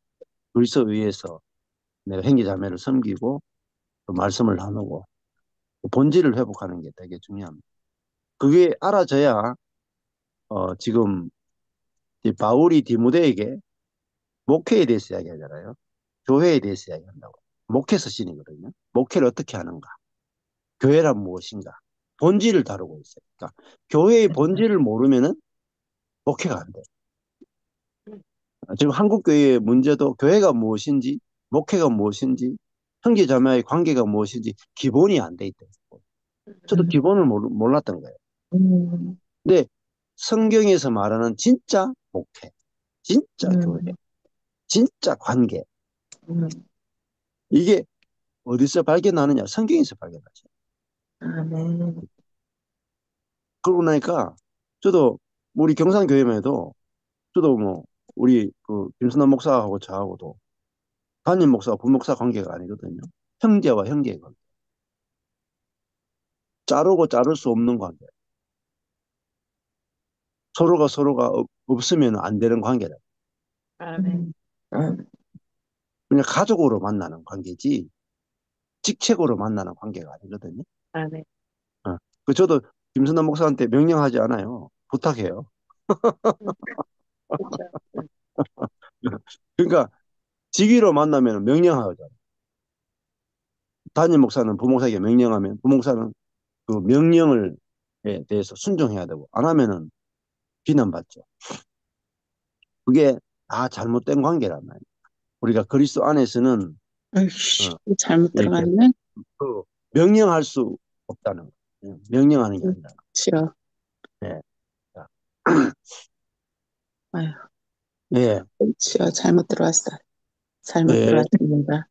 그리스도에 의해서 내가 형제자매를 섬기고 또 말씀을 나누고 본질을 회복하는 게 되게 중요합니다. 그게 알아져야 지금 이 바울이 디모데에게 목회에 대해서 이야기하잖아요. 교회에 대해서 이야기한다고. 목회 서신이거든요. 목회를 어떻게 하는가? 교회란 무엇인가? 본질을 다루고 있어요. 그러니까 교회의 본질을 모르면은 목회가 안 돼요. 지금 한국 교회의 문제도 교회가 무엇인지, 목회가 무엇인지 형제 자매의 관계가 무엇인지 기본이 안 돼 있다. 저도 음, 기본을 몰랐던 거예요. 음, 근데 성경에서 말하는 진짜 목회, 진짜 교회, 음, 진짜 관계, 음. 이게 어디서 발견하느냐? 성경에서 발견하죠. 아멘. 그러고 나니까 저도 우리 경산교회만 해도 저도 뭐 우리 그 김순남 목사하고 저하고도 담임 목사와 부목사 관계가 아니거든요. 형제와 형제의 관계. 자르고 자를 수 없는 관계. 서로가 없으면 안 되는 관계다. 아멘. 음, 그냥 가족으로 만나는 관계지 직책으로 만나는 관계가 아니거든요. 아멘. 어. 그 저도 김순남 목사한테 명령하지 않아요. 부탁해요. 그렇죠. 그러니까 직위로 만나면 명령하죠. 담임 목사는 부목사에게 명령하면 부목사는 그 명령을 에 대해서 순종해야 되고 안 하면은 비난받죠. 그게 다 잘못된 관계란 말이에요. 우리가 그리스도 안에서는 아이씨, 어, 잘못 이렇게 들어갔네. 그 명령할 수 없다는 거예요. 명령하는 게 음, 아니라. 치여. 예. 자, 아유, 예. 치여. 잘못 들어왔어. 잘못 예. 들어왔습니다.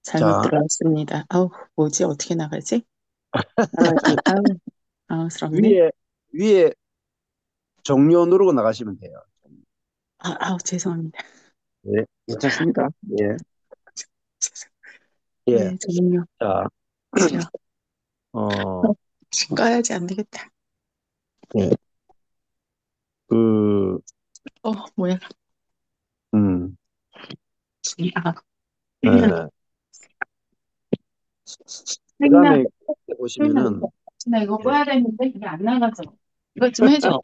잘못 자, 들어왔습니다. 아우, 뭐지? 어떻게 나가지? 나가기. 아우, 당황스럽네. 위에 위에 종료 누르고 나가시면 돼요. 아우, 죄송합니다. 예. 괜찮습니다. 예. 죄송. 예. 네, 저는요. 자, 치여. 어, 꺼야지 안 되겠다. 예. 그, 뭐야. 음, 아, 예. 그 생나, 다음에 생나, 보시면은, 나 이거 예. 꺼야 되는데 이게 안 나가죠. 이것 좀 해줘.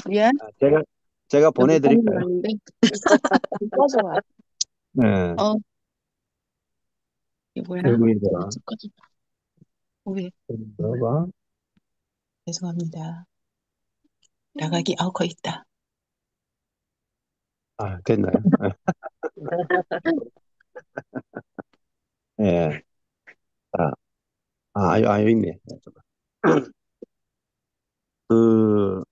미안. 제가 나 못하는 거 보내드릴까요? 아닌데. 꺼져봐. 예. 어, 이게 뭐야? 여기 있더라. 꺼져봐. 왜? 봐봐. 죄송합니다. 나가기, 거기 있다. 아, 됐나요? 예. 아, 여기 있네. 그,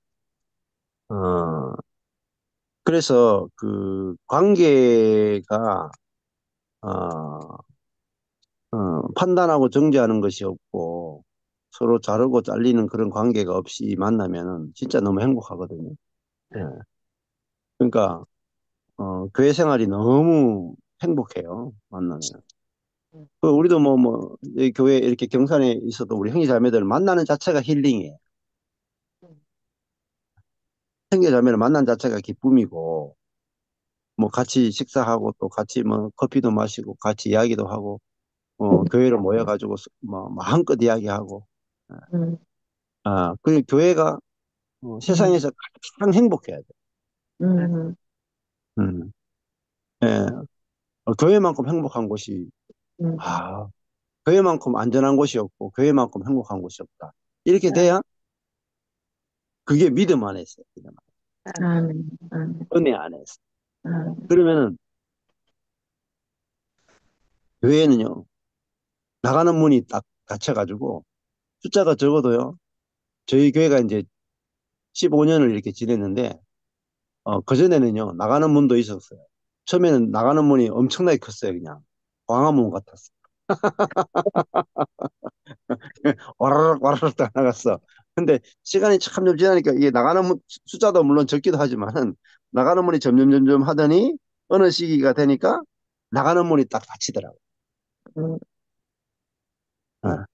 어, 그래서 그 관계가, 어, 판단하고 정죄하는 것이 없고 서로 자르고 잘리는 그런 관계가 없이 만나면은 진짜 너무 행복하거든요. 예. 그러니까, 교회 생활이 너무 행복해요. 만나면. 그 우리도 이 교회 이렇게 경산에 있어도 우리 형제 자매들 만나는 자체가 힐링이에요. 형제 자매를 만난 자체가 기쁨이고, 뭐 같이 식사하고 또 같이 뭐 커피도 마시고 같이 이야기도 하고, 교회로 모여가지고 뭐 마음껏 이야기하고, 음, 그 교회가 음, 세상에서 가장 행복해야 돼. 음, 음, 예. 교회만큼 행복한 곳이, 음, 아, 교회만큼 안전한 곳이 없고 교회만큼 행복한 곳이 없다. 이렇게 돼야 그게 믿음 안에서, 아멘, 아멘, 은혜 안에서. 아멘, 그러면은 교회는요, 나가는 문이 딱 닫혀가지고 숫자가 적어도요, 저희 교회가 이제 15년을 이렇게 지냈는데, 그전에는요, 나가는 문도 있었어요. 처음에는 나가는 문이 엄청나게 컸어요, 그냥. 광화문 같았어. 와라락 와라락 다 나갔어. 근데 시간이 참 지나니까 이게 나가는 문 숫자도 물론 적기도 하지만은 나가는 문이 점점 하더니 어느 시기가 되니까 나가는 문이 딱 닫히더라고. 음, 어.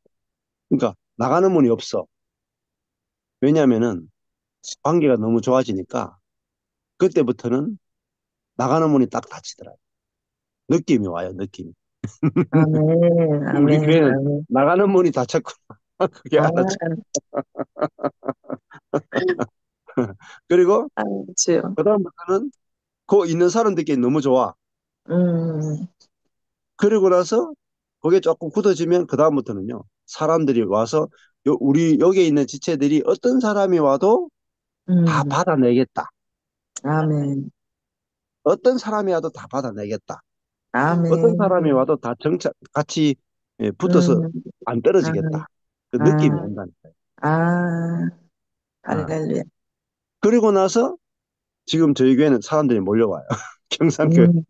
그러니까 나가는 문이 없어. 왜냐면은 관계가 너무 좋아지니까 그때부터는 나가는 문이 딱 닫히더라고. 느낌이 와요, 느낌이. 아멘, 우리 아멘, 교회는 아멘. 나가는 문이 닫혔구나. 그게 알았죠. 아, 그리고 아주, 그다음부터는 그 있는 사람들끼리 너무 좋아. 음, 그리고 나서 그게 조금 굳어지면 그다음부터는요. 사람들이 와서 우리 여기에 있는 지체들이 어떤 사람이 와도 다 음, 받아내겠다. 아멘, 어떤 사람이 와도 다 받아내겠다. 어떤 사람이 아멘. 와도 다 같이 붙어서 음, 안 아, 떨어지겠다. 그 느낌이 아, 온다니까요. 아, 어. 할렐루야. 그리고 나서 지금 저희 교회는 사람들이 몰려와요. 경산교회. 음,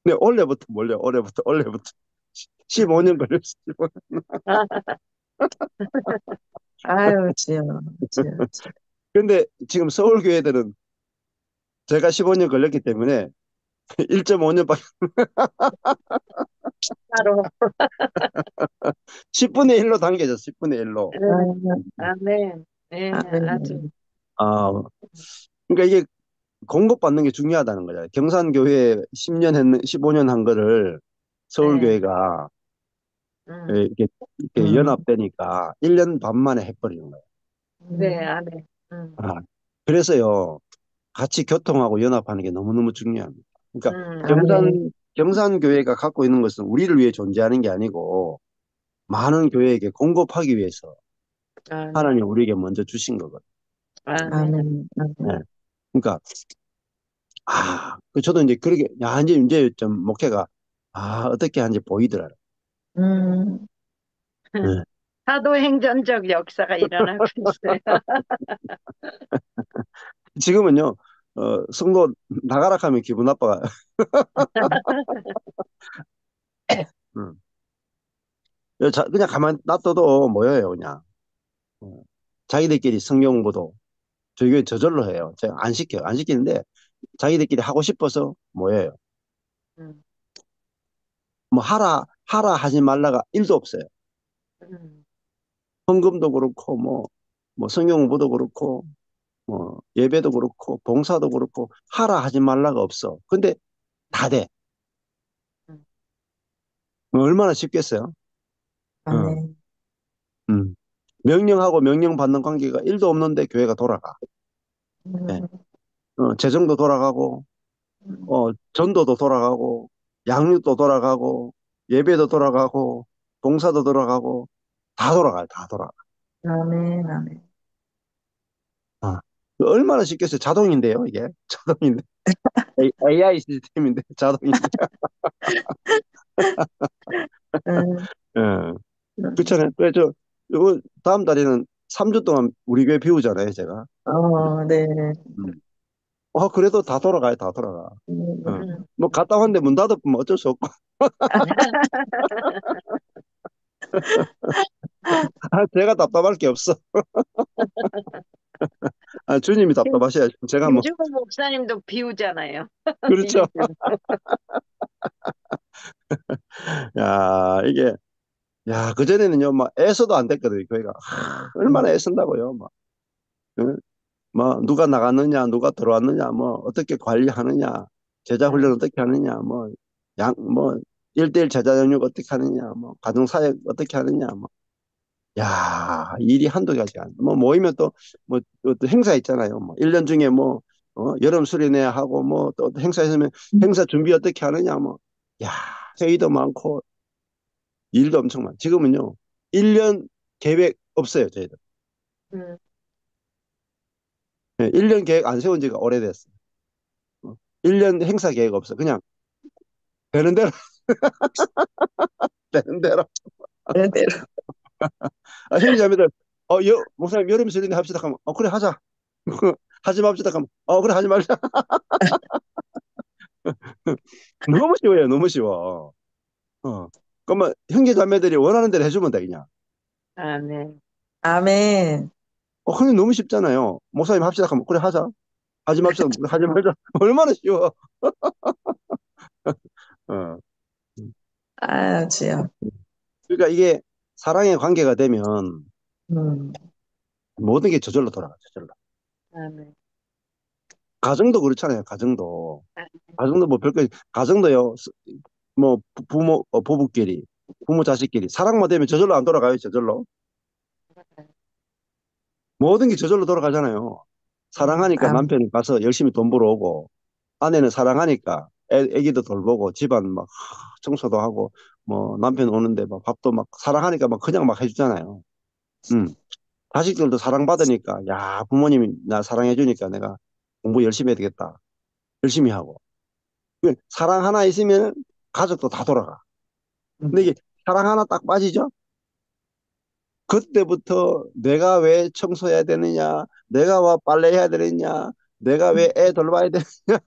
근데 올해부터 몰려, 올해부터. 15년 걸렸어. 15년. 아유, 주여, 주여, 주여. 근데 지금 서울교회들은 제가 15년 걸렸기 때문에 1.5년밖에, 따로. 10분의 1로 당겨졌어, 10분의 1로. 아, 아멘. 네, 아주. 아멘. 아, 그러니까 이게 공급받는 게 중요하다는 거잖아요. 경산교회 10년 15년 한 거를 네, 서울교회가 음, 이렇게 음, 연합되니까 1년 반 만에 해버리는 거예요. 네, 음, 아멘. 아, 그래서요, 같이 교통하고 연합하는 게 너무너무 중요합니다. 그러니까 아멘. 경산교회가 갖고 있는 것은 우리를 위해 존재하는 게 아니고 많은 교회에게 공급하기 위해서 아멘. 하나님 우리에게 먼저 주신 거거든요. 아멘. 아멘. 아멘. 네. 그러니까 저도 이제 그렇게 이제 좀 목회가 어떻게 하는지 보이더라고요. 음, 네. 사도행전적 역사가 일어나고 있어요. 지금은요, 성도 나가라 하면 기분 나빠요. 음. 그냥 가만 놔둬도 뭐예요, 그냥. 어, 자기들끼리 성경 공부도 저희 교회 저절로 해요. 제가 안 시켜요. 안 시키는데 자기들끼리 하고 싶어서 뭐예요. 음, 뭐 하라 하지 말라가 일도 없어요. 음, 헌금도 그렇고 뭐 성경 공부도 그렇고 뭐 예배도 그렇고 봉사도 그렇고 하라 하지 말라가 없어. 근데 다 돼. 음. 뭐 얼마나 쉽겠어요? 어. 아멘. 음. 명령하고 명령받는 관계가 일도 없는데 교회가 돌아가. 예. 음, 재정도 돌아가고 전도도 돌아가고 양육도 돌아가고 예배도 돌아가고 봉사도 돌아가고 다 돌아가요. 다 돌아가. 아멘. 아멘. 어. 얼마나 쉽겠어요. 자동인데요, 이게. 자동인데. AI 시스템인데, 자동인데. 음, 예. 음. 그렇잖아요. 그래서 요 다음 달에는 3주 동안 우리 교회 비우잖아요, 제가. 네. 음. 그래도 다 돌아가요, 다 돌아가. 어. 음, 음. 뭐 갔다 왔는데 문 닫으면 어쩔 수 없고. 제가 답답할 게 없어. 주님이 답답하셔야죠. 제가 뭐, 김주호 목사님도 비우잖아요. 그렇죠. 요즘. 야, 그전에는요, 막, 애써도 안 됐거든요, 교회가. 얼마나 음, 애쓴다고요, 막. 응? 뭐, 누가 나갔느냐, 누가 들어왔느냐, 뭐, 어떻게 관리하느냐, 제자 훈련 음, 어떻게 하느냐, 뭐, 1대1 제자 영역 어떻게 하느냐, 뭐, 가정사역 어떻게 하느냐, 뭐. 야, 일이 한두 가지가 아니야. 뭐, 모이면 또 행사 있잖아요. 뭐, 1년 중에 뭐, 여름 수련회 하고, 뭐, 또 행사 있으면 행사 준비 어떻게 하느냐, 뭐. 야, 회의도 많고, 일도 엄청 많아. 지금은요, 1년 계획 없어요, 저희들. 음. 1년 계획 안 세운 지가 오래됐어요. 1년 행사 계획 없어. 그냥 되는 대로, 되는 대로. 네, 네. 형제자매들, 목사님 여름 수련회 합시다. 하면, 그래, 하자. 하지 맙시다. 하면, 그래, 하지 말자. 너무 쉬워요, 너무 쉬워. 그러면 형제자매들이 원하는 대로 해주면 돼, 그냥. 아멘. 아멘. 그게 너무 쉽잖아요. 목사님 합시다. 하면, 그래, 하자. 하지 맙시다. 그래, 하지 말자. 얼마나 쉬워. 어. 아유, 주여. 그러니까 이게 사랑의 관계가 되면 음, 모든 게 저절로 돌아가, 저절로. 아멘. 가정도 그렇잖아요, 가정도. 가정도 뭐 별거, 가정도요, 뭐 부모, 부부끼리, 부모 자식끼리. 사랑만 되면 저절로 안 돌아가요, 저절로. 모든 게 저절로 돌아가잖아요. 사랑하니까 아멘. 남편이 가서 열심히 돈 벌어오고, 아내는 사랑하니까 애기도 돌보고, 집안 막 청소도 하고, 뭐 남편 오는데 막 밥도 막 사랑하니까 막 그냥 막 해주잖아요. 음. 자식들도 사랑받으니까, 야, 부모님이 나 사랑해주니까 내가 공부 열심히 해야 되겠다. 열심히 하고. 사랑 하나 있으면 가족도 다 돌아가. 근데 이게 사랑 하나 딱 빠지죠? 그때부터 내가 왜 청소해야 되느냐, 내가 왜 빨래해야 되느냐, 내가 왜 애 돌봐야 되느냐,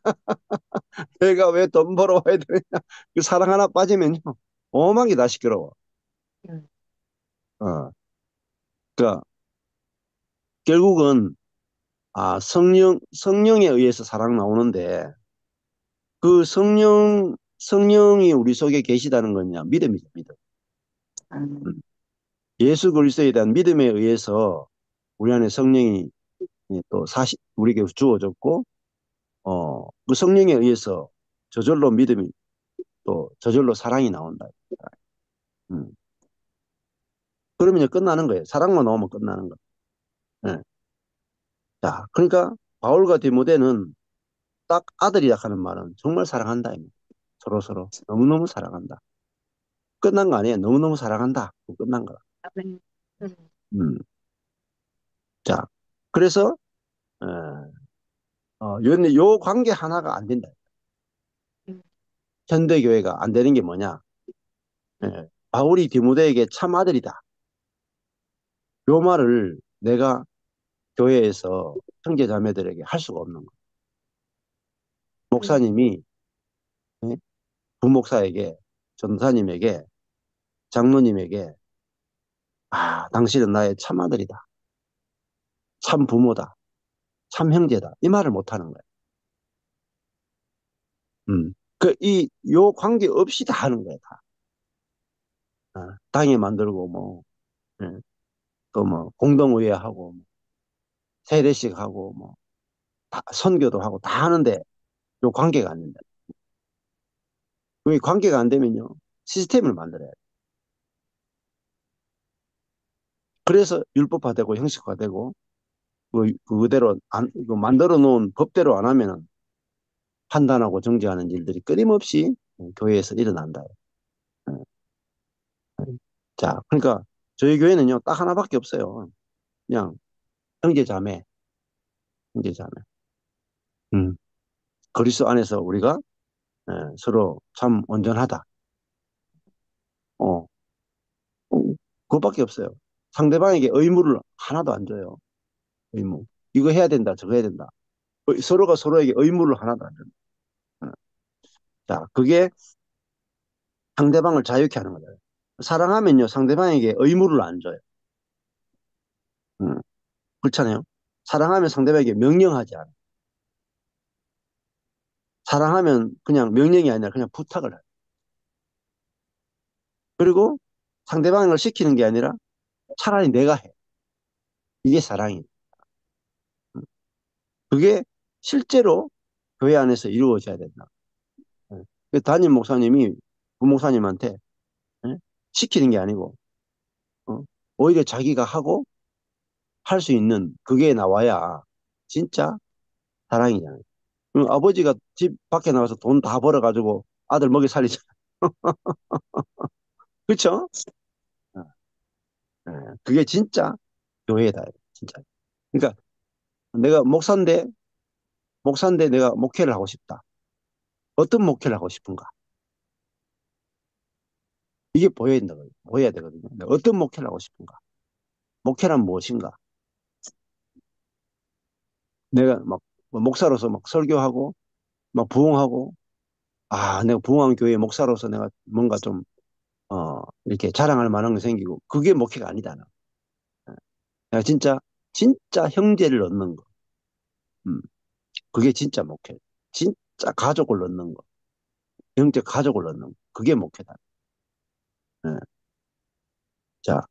내가 왜 돈 벌어 와야 되느냐. 그 사랑 하나 빠지면요, 어마하게 다 시끄러워. 음, 어. 그러니까 결국은 성령에 의해서 사랑 나오는데 그 성령이 우리 속에 계시다는 건요, 믿음이죠, 믿음. 음. 예수 그리스도에 대한 믿음에 의해서 우리 안에 성령이 또 우리에게 주어졌고, 그 성령에 의해서 저절로 믿음이 또 저절로 사랑이 나온다. 음. 그러면 이제 끝나는 거예요. 사랑만 나오면 끝나는 거예요. 예. 자, 그러니까 바울과 디모데는 딱 아들이라 하는 말은 정말 사랑한다. 서로 서로 너무너무 사랑한다. 끝난 거 아니에요. 너무너무 사랑한다. 끝난 거야. 아멘. 음, 음. 자, 그래서 요 관계 하나가 안 된다. 음, 현대교회가 안 되는 게 뭐냐? 바울이 디모데에게 참 아들이다. 요 말을 내가 교회에서 형제 자매들에게 할 수가 없는 거예요. 음, 목사님이 예? 부목사에게, 전사님에게, 장로님에게 당신은 나의 참 아들이다. 참 부모다. 참 형제다. 이 말을 못 하는 거예요. 요 관계 없이 다 하는 거예요, 다. 당회 만들고, 뭐, 예, 또 뭐, 공동의회하고, 뭐, 세례식 하고, 뭐, 다, 선교도 하고 다 하는데, 요 관계가 안 된다. 이 관계가 안 되면요, 시스템을 만들어야 돼. 그래서 율법화되고 형식화되고, 그대로 만들어 놓은 법대로 안 하면은 판단하고 정죄하는 일들이 끊임없이 교회에서 일어난다. 자, 그러니까 저희 교회는요, 딱 하나밖에 없어요. 그냥 형제 자매, 형제 자매. 음, 그리스도 안에서 우리가 서로 참 온전하다. 어, 그것밖에 없어요. 상대방에게 의무를 하나도 안 줘요. 의무. 이거 해야 된다, 저거 해야 된다. 서로가 서로에게 의무를 하나도 안 준다. 어. 자, 그게 상대방을 자유케 하는 거예요. 사랑하면요, 상대방에게 의무를 안 줘요. 그렇잖아요. 사랑하면 상대방에게 명령하지 않아요. 사랑하면 그냥 명령이 아니라 그냥 부탁을 해요. 그리고 상대방을 시키는 게 아니라 차라리 내가 해. 이게 사랑이에요. 그게 실제로 교회 안에서 이루어져야 된다. 그 담임 목사님이 부목사님한테 시키는 게 아니고 어, 오히려 자기가 하고 할 수 있는 그게 나와야 진짜 사랑이잖아요. 아버지가 집 밖에 나가서 돈 다 벌어가지고 아들 먹여 살리잖아요. 그렇죠? 어, 그게 진짜 교회다. 진짜. 그러니까 내가 목사인데 내가 목회를 하고 싶다. 어떤 목회를 하고 싶은가? 이게 보여야 되거든요. 내가 어떤 목회를 하고 싶은가? 목회란 무엇인가? 내가 막 목사로서 막 설교하고 막 부흥하고 내가 부흥한 교회 목사로서 내가 뭔가 좀 이렇게 자랑할 만한 게 생기고 그게 목회가 아니다. 내가 진짜 형제를 얻는 거. 음, 그게 진짜 목회. 진짜 가족을 얻는 거. 형제 가족을 얻는 거. 그게 목회다. 예. 자,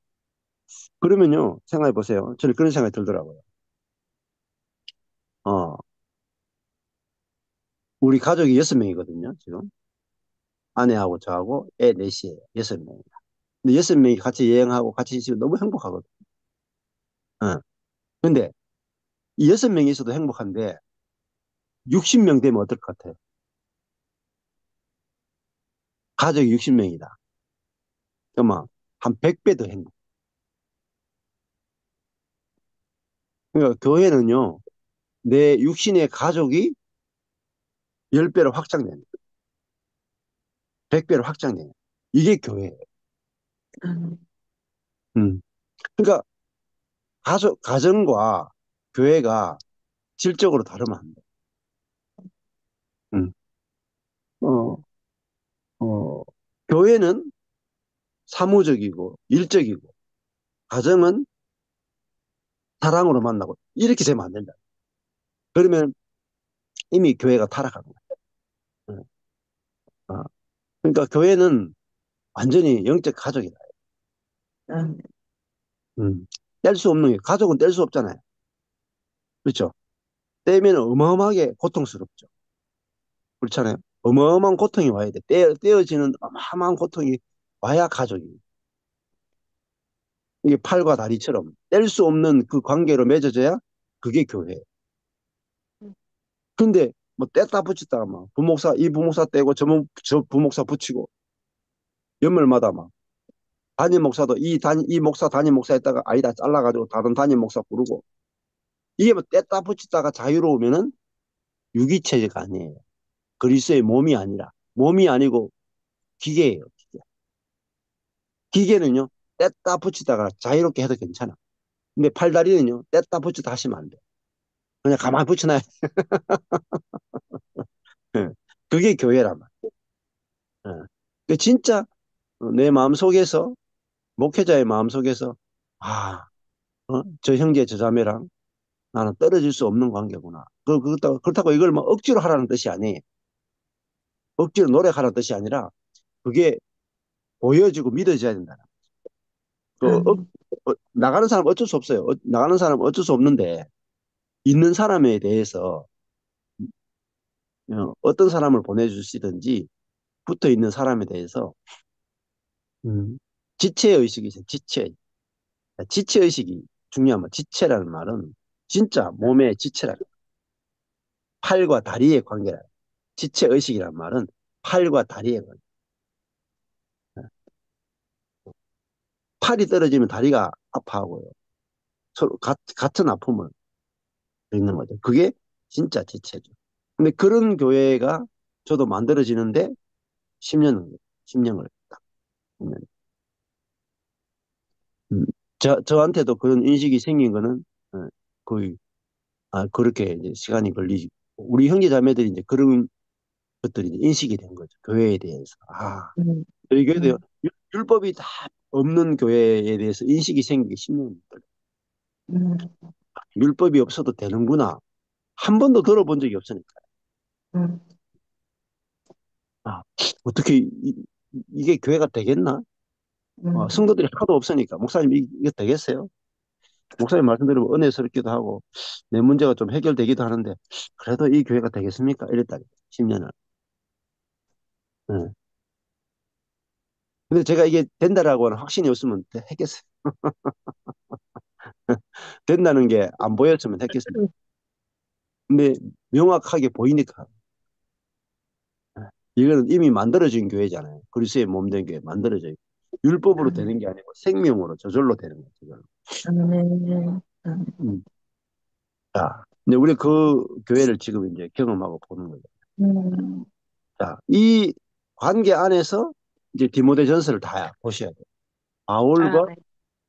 그러면요, 생각해 보세요. 저는 그런 생각이 들더라고요. 어, 우리 가족이 6명이거든요, 지금. 아내하고 저하고 애 넷이에요. 6명입니다. 근데 6명이 같이 여행하고 같이 있으면 너무 행복하거든요. 어. 근데 이 6명이 있어도 행복한데 60명 되면 어떨 것 같아요? 가족이 60명이다. 그러면 한 100배 더 행복. 그러니까 교회는요, 내 육신의 가족이 10배로 확장됩니다. 100배로 확장돼요. 이게 교회예요. 아멘. 음. 그러니까 가정과 교회가 질적으로 다르면 안 돼. 음. 어, 어, 교회는 사무적이고 일적이고 가정은 사랑으로 만나고 이렇게 되면 안 된다. 그러면 이미 교회가 타락한 거야. 어. 그러니까 교회는 완전히 영적 가족이다. 아멘. 뗄 수 없는 게 가족은 뗄 수 없잖아요. 그렇죠? 떼면 어마어마하게 고통스럽죠. 그렇잖아요. 어마어마한 고통이 와야 돼. 떼어지는 어마어마한 고통이 와야 가족이. 이게 팔과 다리처럼 뗄 수 없는 그 관계로 맺어져야 그게 교회예요. 근데 뭐 뗐다 붙였다가 막 부목사 이 부목사 떼고 저 부목사 붙이고 연말마다 막 담임 목사도 이 목사 담임 목사 했다가 아니다 잘라가지고 다른 담임 목사 부르고 이게 뭐 뗐다 붙였다가 자유로우면은 유기체제가 아니에요. 그리스도의 몸이 아니라 몸이 아니고 기계예요. 기계. 기계는요 뗐다 붙이다가 자유롭게 해도 괜찮아. 근데 팔다리는요 뗐다 붙이다 하시면 안 돼. 그냥 가만히 붙여놔야 돼. 그게 교회란 말이야. 그 진짜 내 마음속에서 목회자의 마음속에서 아, 저 형제 저 자매랑 나는 떨어질 수 없는 관계구나. 그렇다고 이걸 뭐 억지로 하라는 뜻이 아니에요. 억지로 노력하라는 뜻이 아니라 그게 보여지고 믿어져야 된다. 아멘. 나가는 사람 어쩔 수 없어요. 나가는 사람 어쩔 수 없는데 있는 사람에 대해서 어떤 사람을 보내주시든지 붙어 있는 사람에 대해서 음, 지체의식이 있어요. 지체의식이 중요한 말. 지체라는 말은 진짜 몸의 지체라. 팔과 다리의 관계라. 지체의식이란 말은 팔과 다리의 관계. 팔이 떨어지면 다리가 아파하고요. 서로 같은 아픔을 있는 거죠. 그게 진짜 지체죠. 근데 그런 교회가 저도 만들어지는데 10년을, 10년을 딱. 10년. 저한테도 그런 인식이 생긴 거는 거의 그렇게 이제 시간이 걸리지. 우리 형제 자매들이 이제 그런 것들이 이제 인식이 된 거죠. 교회에 대해서. 음, 저희 교회도 음, 율법이 다 없는 교회에 대해서 인식이 생기기 10년. 음, 율법이 없어도 되는구나. 한 번도 들어본 적이 없으니까. 음, 아, 어떻게 게 교회가 되겠나? 음, 성도들이 하도 없으니까 목사님 이게 되겠어요? 목사님 말씀 들으면 은혜스럽기도 하고 내 문제가 좀 해결되기도 하는데 그래도 이 교회가 되겠습니까? 이랬다. 10년을. 근데 제가 이게 된다라고 하는 확신이 없으면 했겠어요. 된다는 게 안 보였으면 했겠습니다. 근데 명확하게 보이니까 이거는 이미 만들어진 교회잖아요. 그리스도의 몸된 교회 만들어져요. 율법으로 아멘. 되는 게 아니고 생명으로 저절로 되는 거죠. 저절로. 아멘. 아멘. 음. 자, 근데 우리 그 교회를 지금 이제 경험하고 보는 거죠. 음, 자, 이 관계 안에서 이제 디모데전서를 다 보셔야 돼요. 바울과 아멘, 음,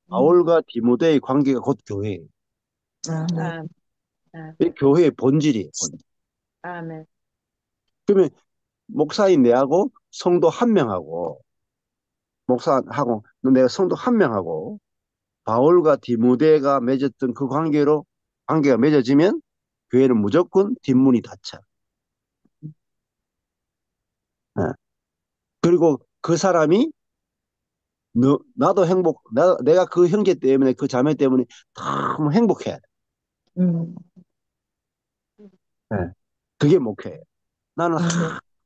바울과 디모데의 관계가 곧 교회예요. 아멘. 아멘, 아멘, 이 교회의 본질이에요. 본질. 아멘, 그러면 목사인 내하고 성도 한 명하고 목사하고 내가 성도 한 명하고 바울과 디모데가 맺었던 그 관계가 맺어지면 교회는 무조건 뒷문이 닫혀. 예. 그리고 그 사람이 나도 내가 그 형제 때문에 그 자매 때문에 너무 행복해야 돼. 음, 예. 그게 목표예요. 나는 아멘.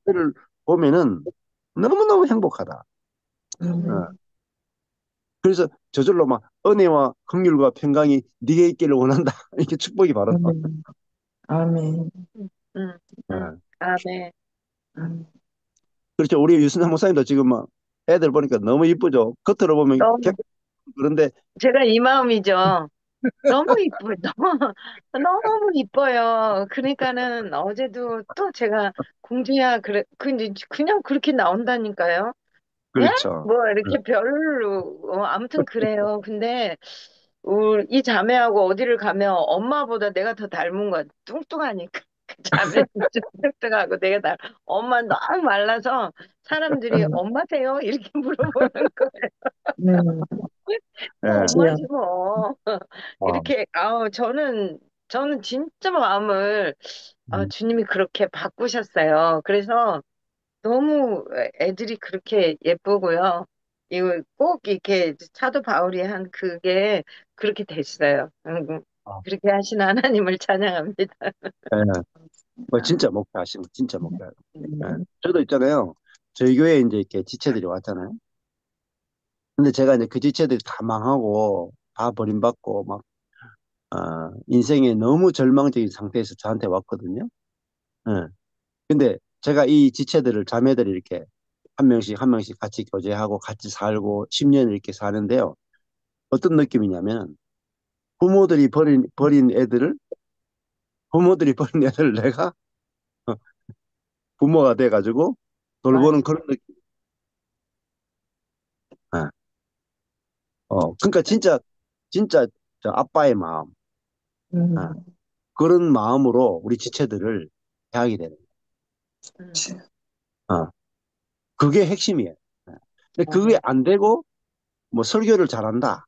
하늘을 보면은 너무너무 행복하다. 예. 아멘. 그래서 저절로 막 은혜와 긍휼과 평강이 네게 있기를 원한다. 이렇게 축복이 바로 나와. 아멘. 아멘. 음, 음, 예. 아멘. 아멘. 그렇죠. 우리 유순상 목사님도 지금 막 애들 보니까 너무 이쁘죠. 겉으로 보면 너무 그런데 제가 이 마음이죠. 너무 이뻐요. 너무 이뻐요. 그러니까는 어제도 또 제가 공주야, 그래, 그냥 그렇게 나온다니까요. 예? 그렇죠. 뭐, 응. 이렇게 별로, 아무튼 그래요. 근데, 이 자매하고 어디를 가면 엄마보다 내가 더 닮은 거야. 뚱뚱하니까. 그 자매는 좀 뚱뚱하고 내가 엄마 너무 말라서 사람들이 음, 엄마세요? 이렇게 물어보는 거예요. 예. 지요. 엄마지 뭐. 어, 이렇게, 저는 진짜 마음을, 음. 주님이 그렇게 바꾸셨어요. 그래서 너무 애들이 그렇게 예쁘고요. 이거 꼭 이렇게 사도 바울이 한 그게 그렇게 됐어요. 어, 그렇게 하신 하나님을 찬양합니다. 예. 뭐 진짜 목회하시는 거, 진짜 목회. 예. 음, 저도 있잖아요. 저희 교회에 이제 이렇게 지체들이 왔잖아요. 근데 제가 이제 그 지체들이 다 망하고 다 버림받고 막 인생에 너무 절망적인 상태에서 저한테 왔거든요. 예. 근데 제가 이 지체들을 자매들이 이렇게 한 명씩 한 명씩 같이 교제하고 같이 살고 10년을 이렇게 사는데요. 어떤 느낌이냐면 부모들이 버린 애들을 내가 부모가 돼가지고 돌보는 맞아. 그런 느낌. 예. 그러니까 진짜 저 아빠의 마음, 예. 음, 그런 마음으로 우리 지체들을 대하게 되는 음, 지요. 거예요. 그게 핵심이에요. 예. 근데 그게 아멘. 안 되고 뭐 설교를 잘한다,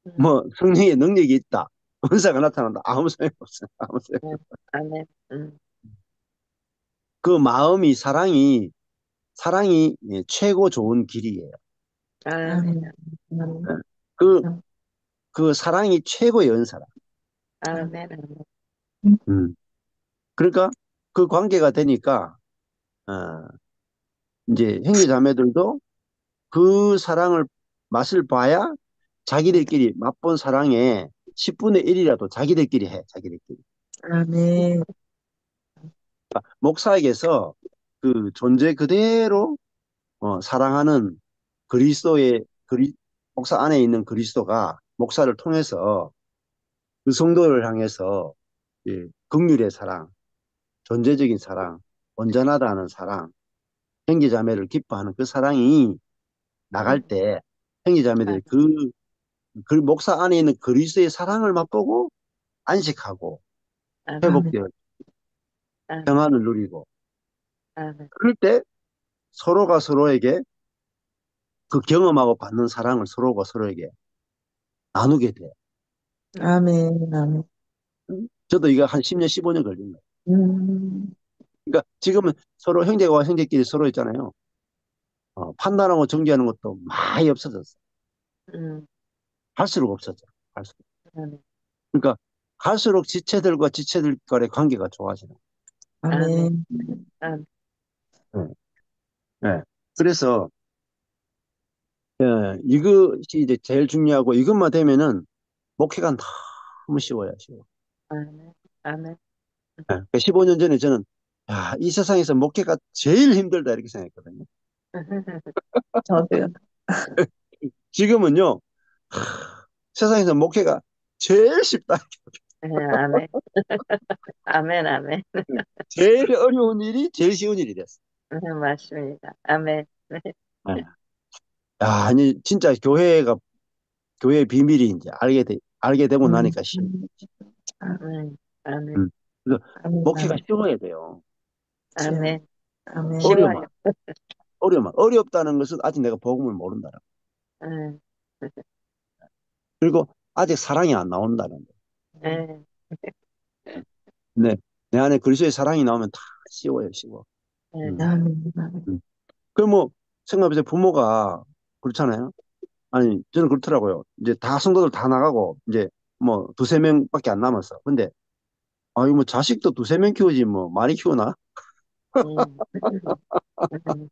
음, 뭐 성령의 능력이 있다, 은사가 나타난다, 아무 소용 없어요. 아무 소용. 음, 아멘. 그 마음이 사랑이 예, 최고 좋은 길이에요. 아멘. 아멘. 아멘. 예. 그, 그 사랑이 최고의 은사라. 아멘. 아멘. 음. 그러니까 그 관계가 되니까, 어, 이제 형제자매들도 그 사랑을 맛을 봐야 자기들끼리 맛본 사랑의 10분의 1이라도 자기들끼리 해, 자기들끼리. 아멘. 목사에게서 그 존재 그대로 사랑하는 목사 안에 있는 그리스도가 목사를 통해서 그 성도를 향해서 예, 긍휼의 사랑, 존재적인 사랑, 온전하다는 사랑, 형제자매를 기뻐하는 그 사랑이 나갈 음, 때 형제자매들이 아멘. 그 목사 안에 있는 그리스도의 사랑을 맛보고 안식하고 아멘. 아멘. 회복되어 아멘. 평안을 누리고 아멘. 그럴 때 서로가 서로에게 그 경험하고 받는 사랑을 서로가 서로에게 나누게 돼요. 아멘. 아멘. 저도 이거 한 10년, 15년 걸린 거예요. 음, 그러니까 지금은 서로 형제와 형제끼리 서로 있잖아요. 판단하고 정죄하는 것도 많이 없어졌어. 음, 갈수록 없어져. 갈수록. 아멘. 그러니까 갈수록 지체들과 지체들 간의 관계가 좋아지는 아멘. 아멘. 아멘. 거예요. 네. 네. 그래서 이것이 이제 제일 중요하고 이것만 되면은 목회가 너무 쉬워요. 쉬워. 아멘. 아멘. 네. 15년 전에 저는 야, 이 세상에서 목회가 제일 힘들다 이렇게 생각했거든요. 저도요. 지금은요. 세상에서 목회가 제일 쉽다. 아멘. 아멘. 아멘. 제일 어려운 일이 제일 쉬운 일이 됐어. 맞습니다. 아멘. 네. 야, 아니 진짜 교회의 비밀이 이제 알게 되고 음, 나니까 쉬워. 아멘. 음. 그래서 아멘. 목회가 아멘. 쉬워야 돼요. 지요. 아멘. 아멘. 쉬워요. 어려워. 어렵다는 것은 아직 내가 복음을 모른다. 음, 그리고 아직 사랑이 안 나온다는 거. 음, 네. 내 안에 그리스도의 사랑이 나오면 다 쉬워요, 쉬워. 음. 음, 아멘. 아멘. 음. 그뭐 생각해보세요. 부모가 그렇잖아요. 아니 저는 그렇더라고요. 이제 다 성도들 다 나가고 이제 뭐 두세 명밖에 안 남았어. 근데 이거 뭐 자식도 두세 명 키우지 뭐 많이 키우나? 음, 음,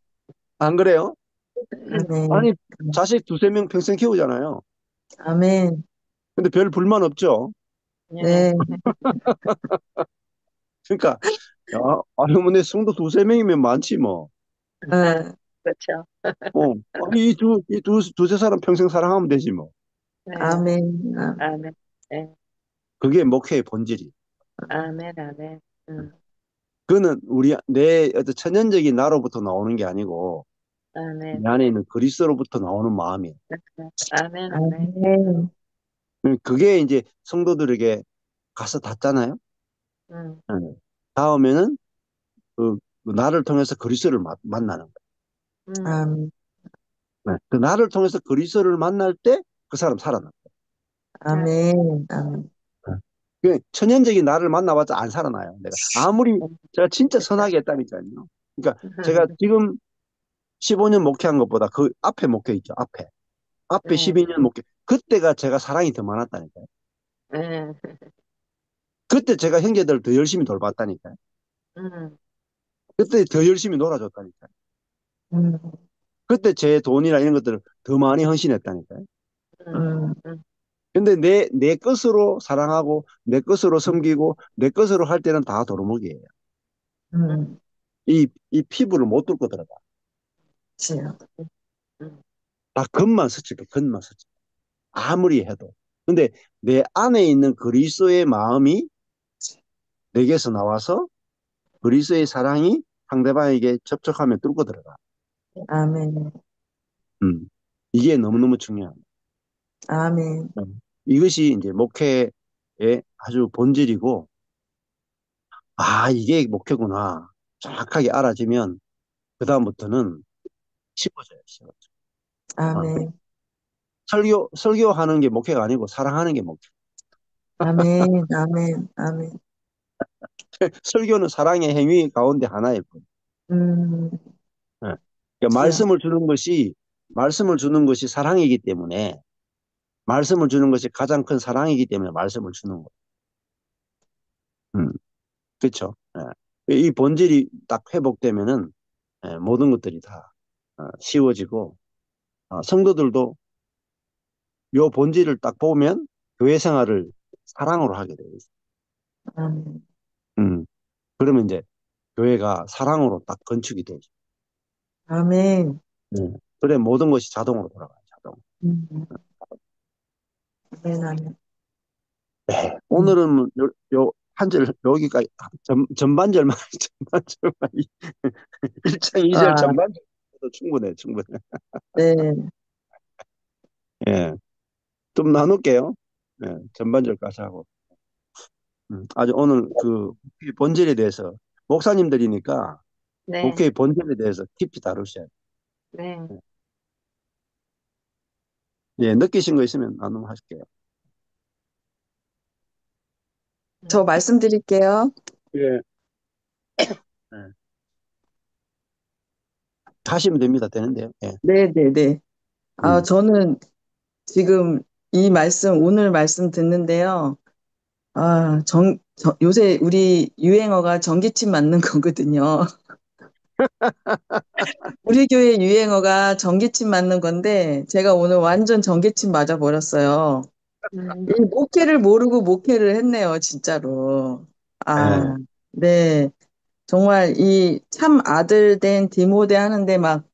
안 그래요? 아멘. 아니 자식 두세 명 평생 키우잖아요. 아멘. 근데 별 불만 없죠. 네. 네. 그러니까 야, 아니 뭐내 성도 두세 명이면 많지 뭐. 아, 아, 그렇죠. 아니 두세 사람 평생 사랑하면 되지 뭐. 네. 아멘. 아멘. 아멘. 네. 그게 목회의 본질이. 아멘, 아멘. 그거는 내 어떤 천연적인 나로부터 나오는 게 아니고 아멘. 내 안에 있는 그리스도로부터 나오는 마음이에요. 아멘, 아멘. 아멘. 그게 이제 성도들에게 가서 닿잖아요. 음, 네. 닿으면은 그 나를 통해서 그리스도를 만나는 음, 아멘. 거예요. 네. 그 나를 통해서 그리스도를 만날 때 그 사람 살아나. 아멘. 아멘. 아멘. 그 천연적인 나를 만나봤자 안 살아나요. 내가 아무리 제가 진짜 선하게 했다니까요. 그러니까 제가 지금 15년 목회한 것보다 그 앞에 목회 있죠. 앞에 네, 12년 목회. 그때가 제가 사랑이 더 많았다니까요. 네, 그때 제가 형제들 더 열심히 돌봤다니까요. 음, 그때 더 열심히 놀아줬다니까요. 음, 그때 제 돈이나 이런 것들을 더 많이 헌신했다니까요. 음, 음, 음, 근데 내 것으로 사랑하고 내 것으로 섬기고 내 것으로 할 때는 다 도루묵이에요. 음, 이 피부를 못 뚫고 들어가. 지요. 음, 다 겉만 스치고 겉만 스치고. 아무리 해도. 근데 내 안에 있는 그리스도의 마음이 내게서 나와서 그리스도의 사랑이 상대방에게 접촉하면 뚫고 들어가. 아멘. 음. 이게 너무너무 중요합니다. 아멘. 이것이 이제 목회의 아주 본질이고, 아, 이게 목회구나. 정확하게 알아지면, 그다음부터는 쉬워져요, 쉬워져. 어. 아멘. 설교하는 게 목회가 아니고 사랑하는 게 목회. 아멘. 아멘. 아멘. 설교는 사랑의 행위 가운데 하나일 뿐. 음, 예. 그러니까 지요. 말씀을 주는 것이 사랑이기 때문에, 말씀을 주는 것이 가장 큰 사랑이기 때문에 말씀을 주는 거예요. 그렇죠. 이 본질이 딱 회복되면은 모든 것들이 다 쉬워지고 성도들도 요 본질을 딱 보면 교회 생활을 사랑으로 하게 돼요. 아멘. 음, 그러면 이제 교회가 사랑으로 딱 건축이 되죠. 아멘. 그래 모든 것이 자동으로 돌아가요. 자동. 음, 아멘. 아멘. 네, 음. 오늘은 한 절 여기까지 전반절만 전반절만 1장 2절 아, 전반절도 충분해 충분해. 네. 예, 좀 나눌게요. 예, 전반절까지 하고. 아주 오늘 그 목회의 본질에 대해서 목사님들이니까 네, 목회의 본질에 대해서 깊이 다루셔야 네. 돼요. 예, 느끼신 거 있으면 나눔하실게요. 저 말씀드릴게요. 예. 예. 하시면 됩니다. 되는데요. 예. 네네네. 아, 음. 저는 지금 오늘 말씀 듣는데요. 아, 요새 우리 유행어가 전기침 맞는 거거든요. 우리 교회 유행어가 전기침 맞는 건데, 제가 오늘 완전 전기침 맞아 버렸어요. 이 음, 목회를 모르고 목회를 했네요, 진짜로. 예. 아, 네. 정말 이 참 아들 된 디모데 하는데 막,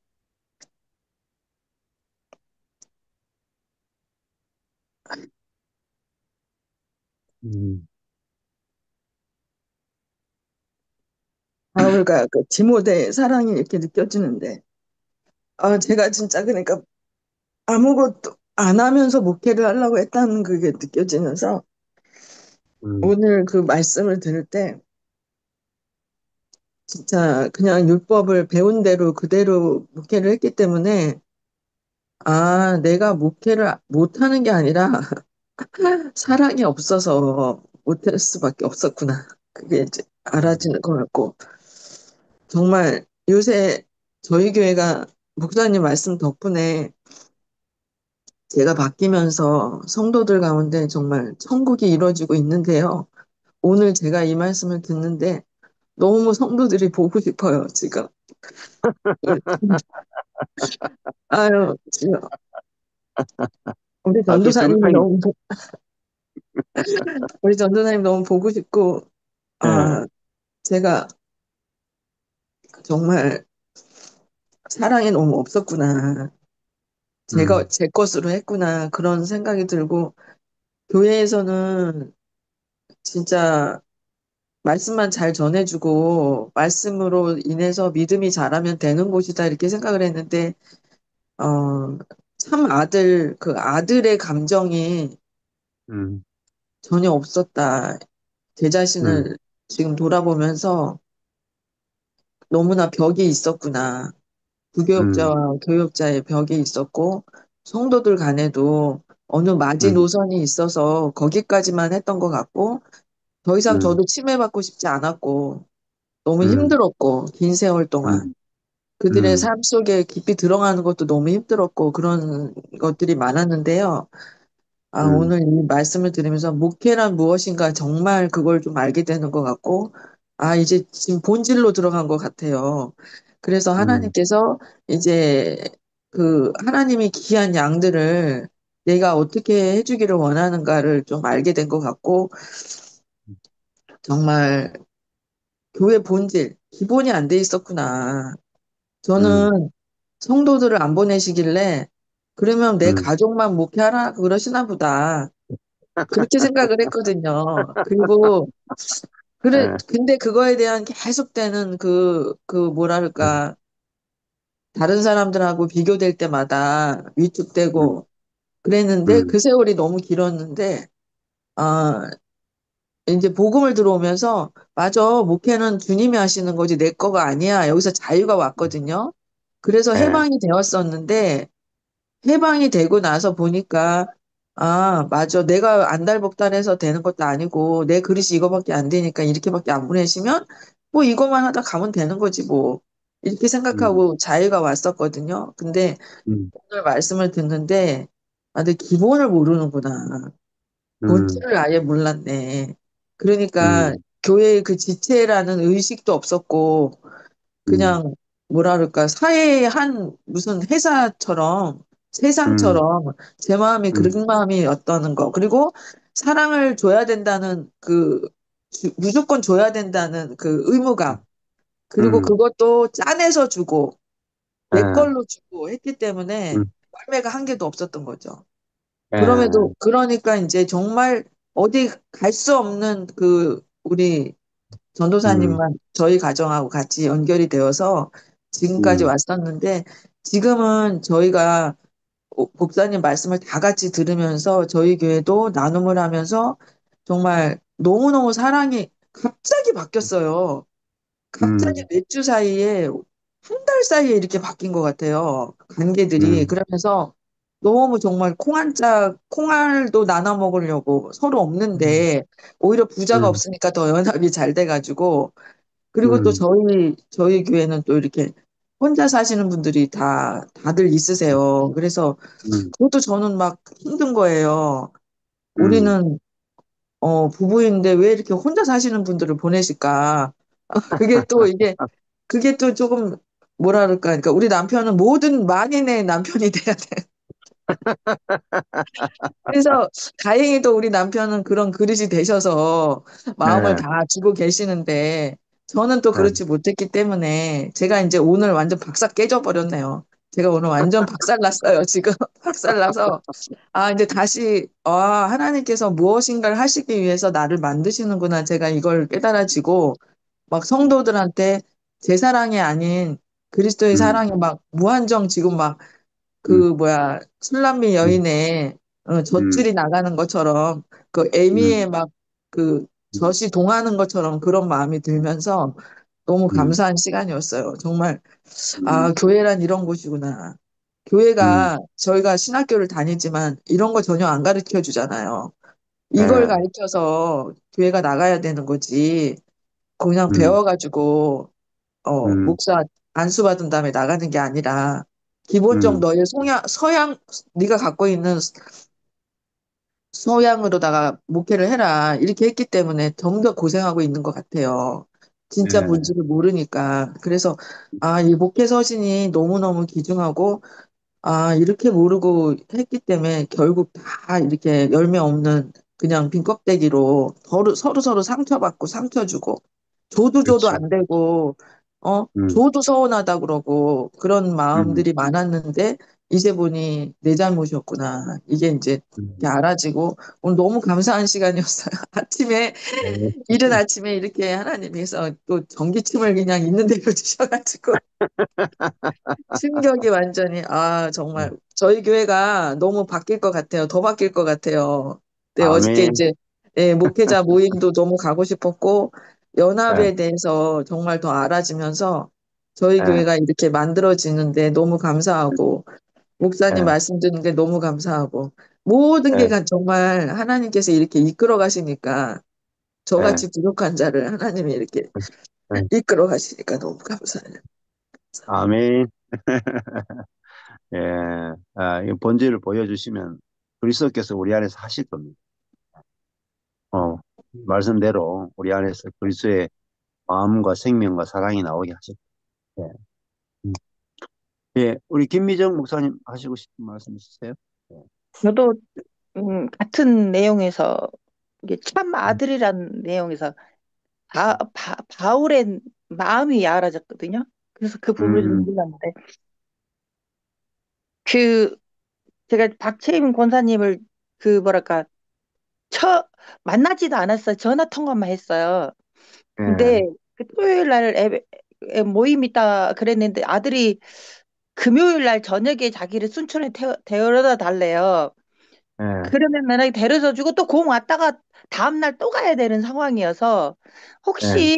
음. 아, 그러니까 그 디모데 사랑이 이렇게 느껴지는데, 아, 제가 진짜 그러니까 아무것도 안 하면서 목회를 하려고 했다는 그게 느껴지면서, 음. 오늘 그 말씀을 들을 때, 진짜 그냥 율법을 배운 대로 그대로 목회를 했기 때문에, 아, 내가 목회를 못하는 게 아니라 사랑이 없어서 못할 수밖에 없었구나. 그게 이제 알아지는 것 같고, 정말 요새 저희 교회가 목사님 말씀 덕분에 제가 바뀌면서 성도들 가운데 정말 천국이 이루어지고 있는데요. 오늘 제가 이 말씀을 듣는데 너무 성도들이 보고 싶어요, 지금. 아유, 지금 우리 아주 전도사님이 정상이. 너무 보고 싶고, 예. 아, 제가 정말 사랑이 너무 없었구나. 제가 음. 제 것으로 했구나. 그런 생각이 들고, 교회에서는 진짜 말씀만 잘 전해주고 말씀으로 인해서 믿음이 자라면 되는 곳이다 이렇게 생각을 했는데 참 그 아들의 감정이 음, 전혀 없었다. 제 음, 자신을 지금 돌아보면서 너무나 벽이 있었구나. 음, 부교육자와 교육자의 벽이 있었고 성도들 간에도 어느 음, 마지노선이 있어서 거기까지만 했던 것 같고 더 이상 음, 저도 침해받고 싶지 않았고 너무 음, 힘들었고 긴 세월 동안 음, 그들의 음, 삶 속에 깊이 들어가는 것도 너무 힘들었고 그런 것들이 많았는데요. 음, 오늘 이 말씀을 들으면서 목회란 무엇인가 정말 그걸 좀 알게 되는 것 같고, 이제 지금 본질로 들어간 것 같아요. 그래서 음, 하나님께서 이제 하나님이 귀한 양들을 내가 어떻게 해주기를 원하는가를 좀 알게 된 것 같고, 정말 교회 본질, 기본이 안 돼 있었구나. 음, 저는 성도들을 안 보내시길래, 그러면 내 음, 가족만 목회하라 그러시나 보다. 그렇게 생각을 했거든요. 그리고, 예, 근데 그거에 대한 계속되는 음, 뭐랄까, 다른 사람들하고 비교될 때마다 음, 위축되고 그랬는데, 음, 그 세월이 너무 길었는데, 아, 이제 복음을 들어오면서, 맞아, 목회는 주님이 하시는 거지, 내 거가 아니야. 여기서 자유가 왔거든요. 그래서 예, 해방이 되었었는데, 해방이 되고 나서 보니까, 맞아. 내가 안달복달해서 되는 것도 아니고, 내 그릇이 이거밖에 안 되니까 이렇게밖에 안 보내시면, 뭐 이것만 하다 가면 되는 거지, 뭐. 이렇게 음, 생각하고 자유가 왔었거든요. 근데 음, 오늘 말씀을 듣는데, 내 기본을 모르는구나. 음, 본질을 아예 몰랐네. 그러니까 음, 교회의 그 지체라는 의식도 없었고, 음, 그냥 뭐라 그럴까 사회의 한 무슨 회사처럼 음, 세상처럼 제 마음이 음, 그런 마음이었다는 거 그리고 사랑을 줘야 된다는 무조건 줘야 된다는 그 의무감 그리고 음, 그것도 짜내서 주고 내 예, 걸로 주고 했기 때문에 음, 열매가 한 개도 없었던 거죠. 그럼에도 예, 그러니까 이제 정말 어디 갈 수 없는 우리 음, 전도사님만 저희 가정하고 같이 연결이 되어서 지금까지 음, 왔었는데 지금은 저희가 목사님 말씀을 다 같이 들으면서 저희 교회도 나눔을 하면서 정말 너무너무 사랑이 갑자기 바뀌었어요. 갑자기 음, 몇 주 사이에 한 달 사이에 이렇게 바뀐 것 같아요. 관계들이. 음, 그러면서 너무 정말 콩 한 짝, 콩알도 나눠 먹으려고 서로 음, 없는데 오히려 부자가 음, 없으니까 더 연합이 잘 돼가지고 그리고 또 음, 저희 교회는 또 이렇게 혼자 사시는 분들이 다들 있으세요. 그래서 음, 그것도 저는 막 힘든 거예요. 음, 우리는, 부부인데 왜 이렇게 혼자 사시는 분들을 보내실까? 그게 또 조금, 뭐라 그럴까. 그러니까 우리 남편은 모든 만인의 남편이 돼야 돼. 그래서 다행히도 우리 남편은 그런 그릇이 되셔서 마음을 예, 다 주고 계시는데 저는 또 예, 그렇지 못했기 때문에 제가 이제 오늘 완전 박사 깨져버렸네요. 제가 오늘 완전 박살났어요. 지금 박살나서 이제 다시 하나님께서 무엇인가를 하시기 위해서 나를 만드시는구나. 제가 이걸 깨달아지고 막 성도들한테 제 사랑이 아닌 그리스도의 음, 사랑이 막 무한정 지금 막 음, 술람미 음, 여인의 음, 젖줄이 나가는 것처럼 그 음, 애미의 막 음, 젖이 동하는 것처럼 그런 마음이 들면서 너무 음, 감사한 시간이었어요. 정말, 음, 교회란 이런 곳이구나. 음, 교회가 저희가 신학교를 다니지만 이런 거 전혀 안 가르쳐 주잖아요. 이걸 예, 가르쳐서 교회가 나가야 되는 거지. 그냥 음, 배워가지고 음, 목사 안수 받은 다음에 나가는 게 아니라 기본적 음, 너의 네가 갖고 있는 소양으로다가 목회를 해라. 이렇게 했기 때문에 좀 더 고생하고 있는 것 같아요. 진짜 예, 본질을 모르니까. 그래서, 이 목회 서신이 너무너무 귀중하고, 이렇게 모르고 했기 때문에 결국 다 이렇게 열매 없는 그냥 빈 껍데기로 서로 상처받고 상처 주고, 줘도 그렇죠. 안 되고, 음, 줘도 서운하다 그러고, 그런 음, 마음들이 많았는데, 이제 보니 내 잘못이었구나. 이게 이제 이렇게 음, 알아지고 오늘 너무 감사한 시간이었어요. 아침에 네. 이른 아침에 이렇게 하나님께서 또 전기침을 그냥 있는 대로 주셔가지고 충격이 완전히 정말 저희 교회가 너무 바뀔 것 같아요. 더 바뀔 것 같아요. 네, 어저께 아멘. 이제 목회자 모임도 너무 가고 싶었고 네, 연합에 대해서 정말 더 알아지면서 저희 네, 교회가 이렇게 만들어지는데 너무 감사하고 목사님 네, 말씀 듣는 게 너무 감사하고 모든 게 네, 정말 하나님께서 이렇게 이끌어 가시니까 네, 저같이 부족한 자를 하나님이 이렇게 네. 이끌어 가시니까 너무 감사해요. 아멘. 예, 이 본질을 보여주시면 그리스도께서 우리 안에서 하실 겁니다. 어, 말씀대로 우리 안에서 그리스도의 마음과 생명과 사랑이 나오게 하실 거예요. 예. 음. 예, 우리 김미정 목사님 하시고 싶은 말씀 있으세요? 예. 저도 같은 내용에서 이게 참 음, 아들이라는 내용에서 바울의 마음이 야알아졌거든요. 그래서 그 부분을 좀 음, 읽었는데 그 제가 박채임 권사님을 그 뭐랄까 처 만나지도 않았어요. 전화 통화만 했어요. 근데 예, 그 토요일 날 모임 있다 그랬는데 아들이 금요일 날 저녁에 자기를 순천에 데려다 달래요. 예, 그러면 만약에 데려다 주고 또 공 왔다가 다음 날 또 가야 되는 상황이어서 예, 혹시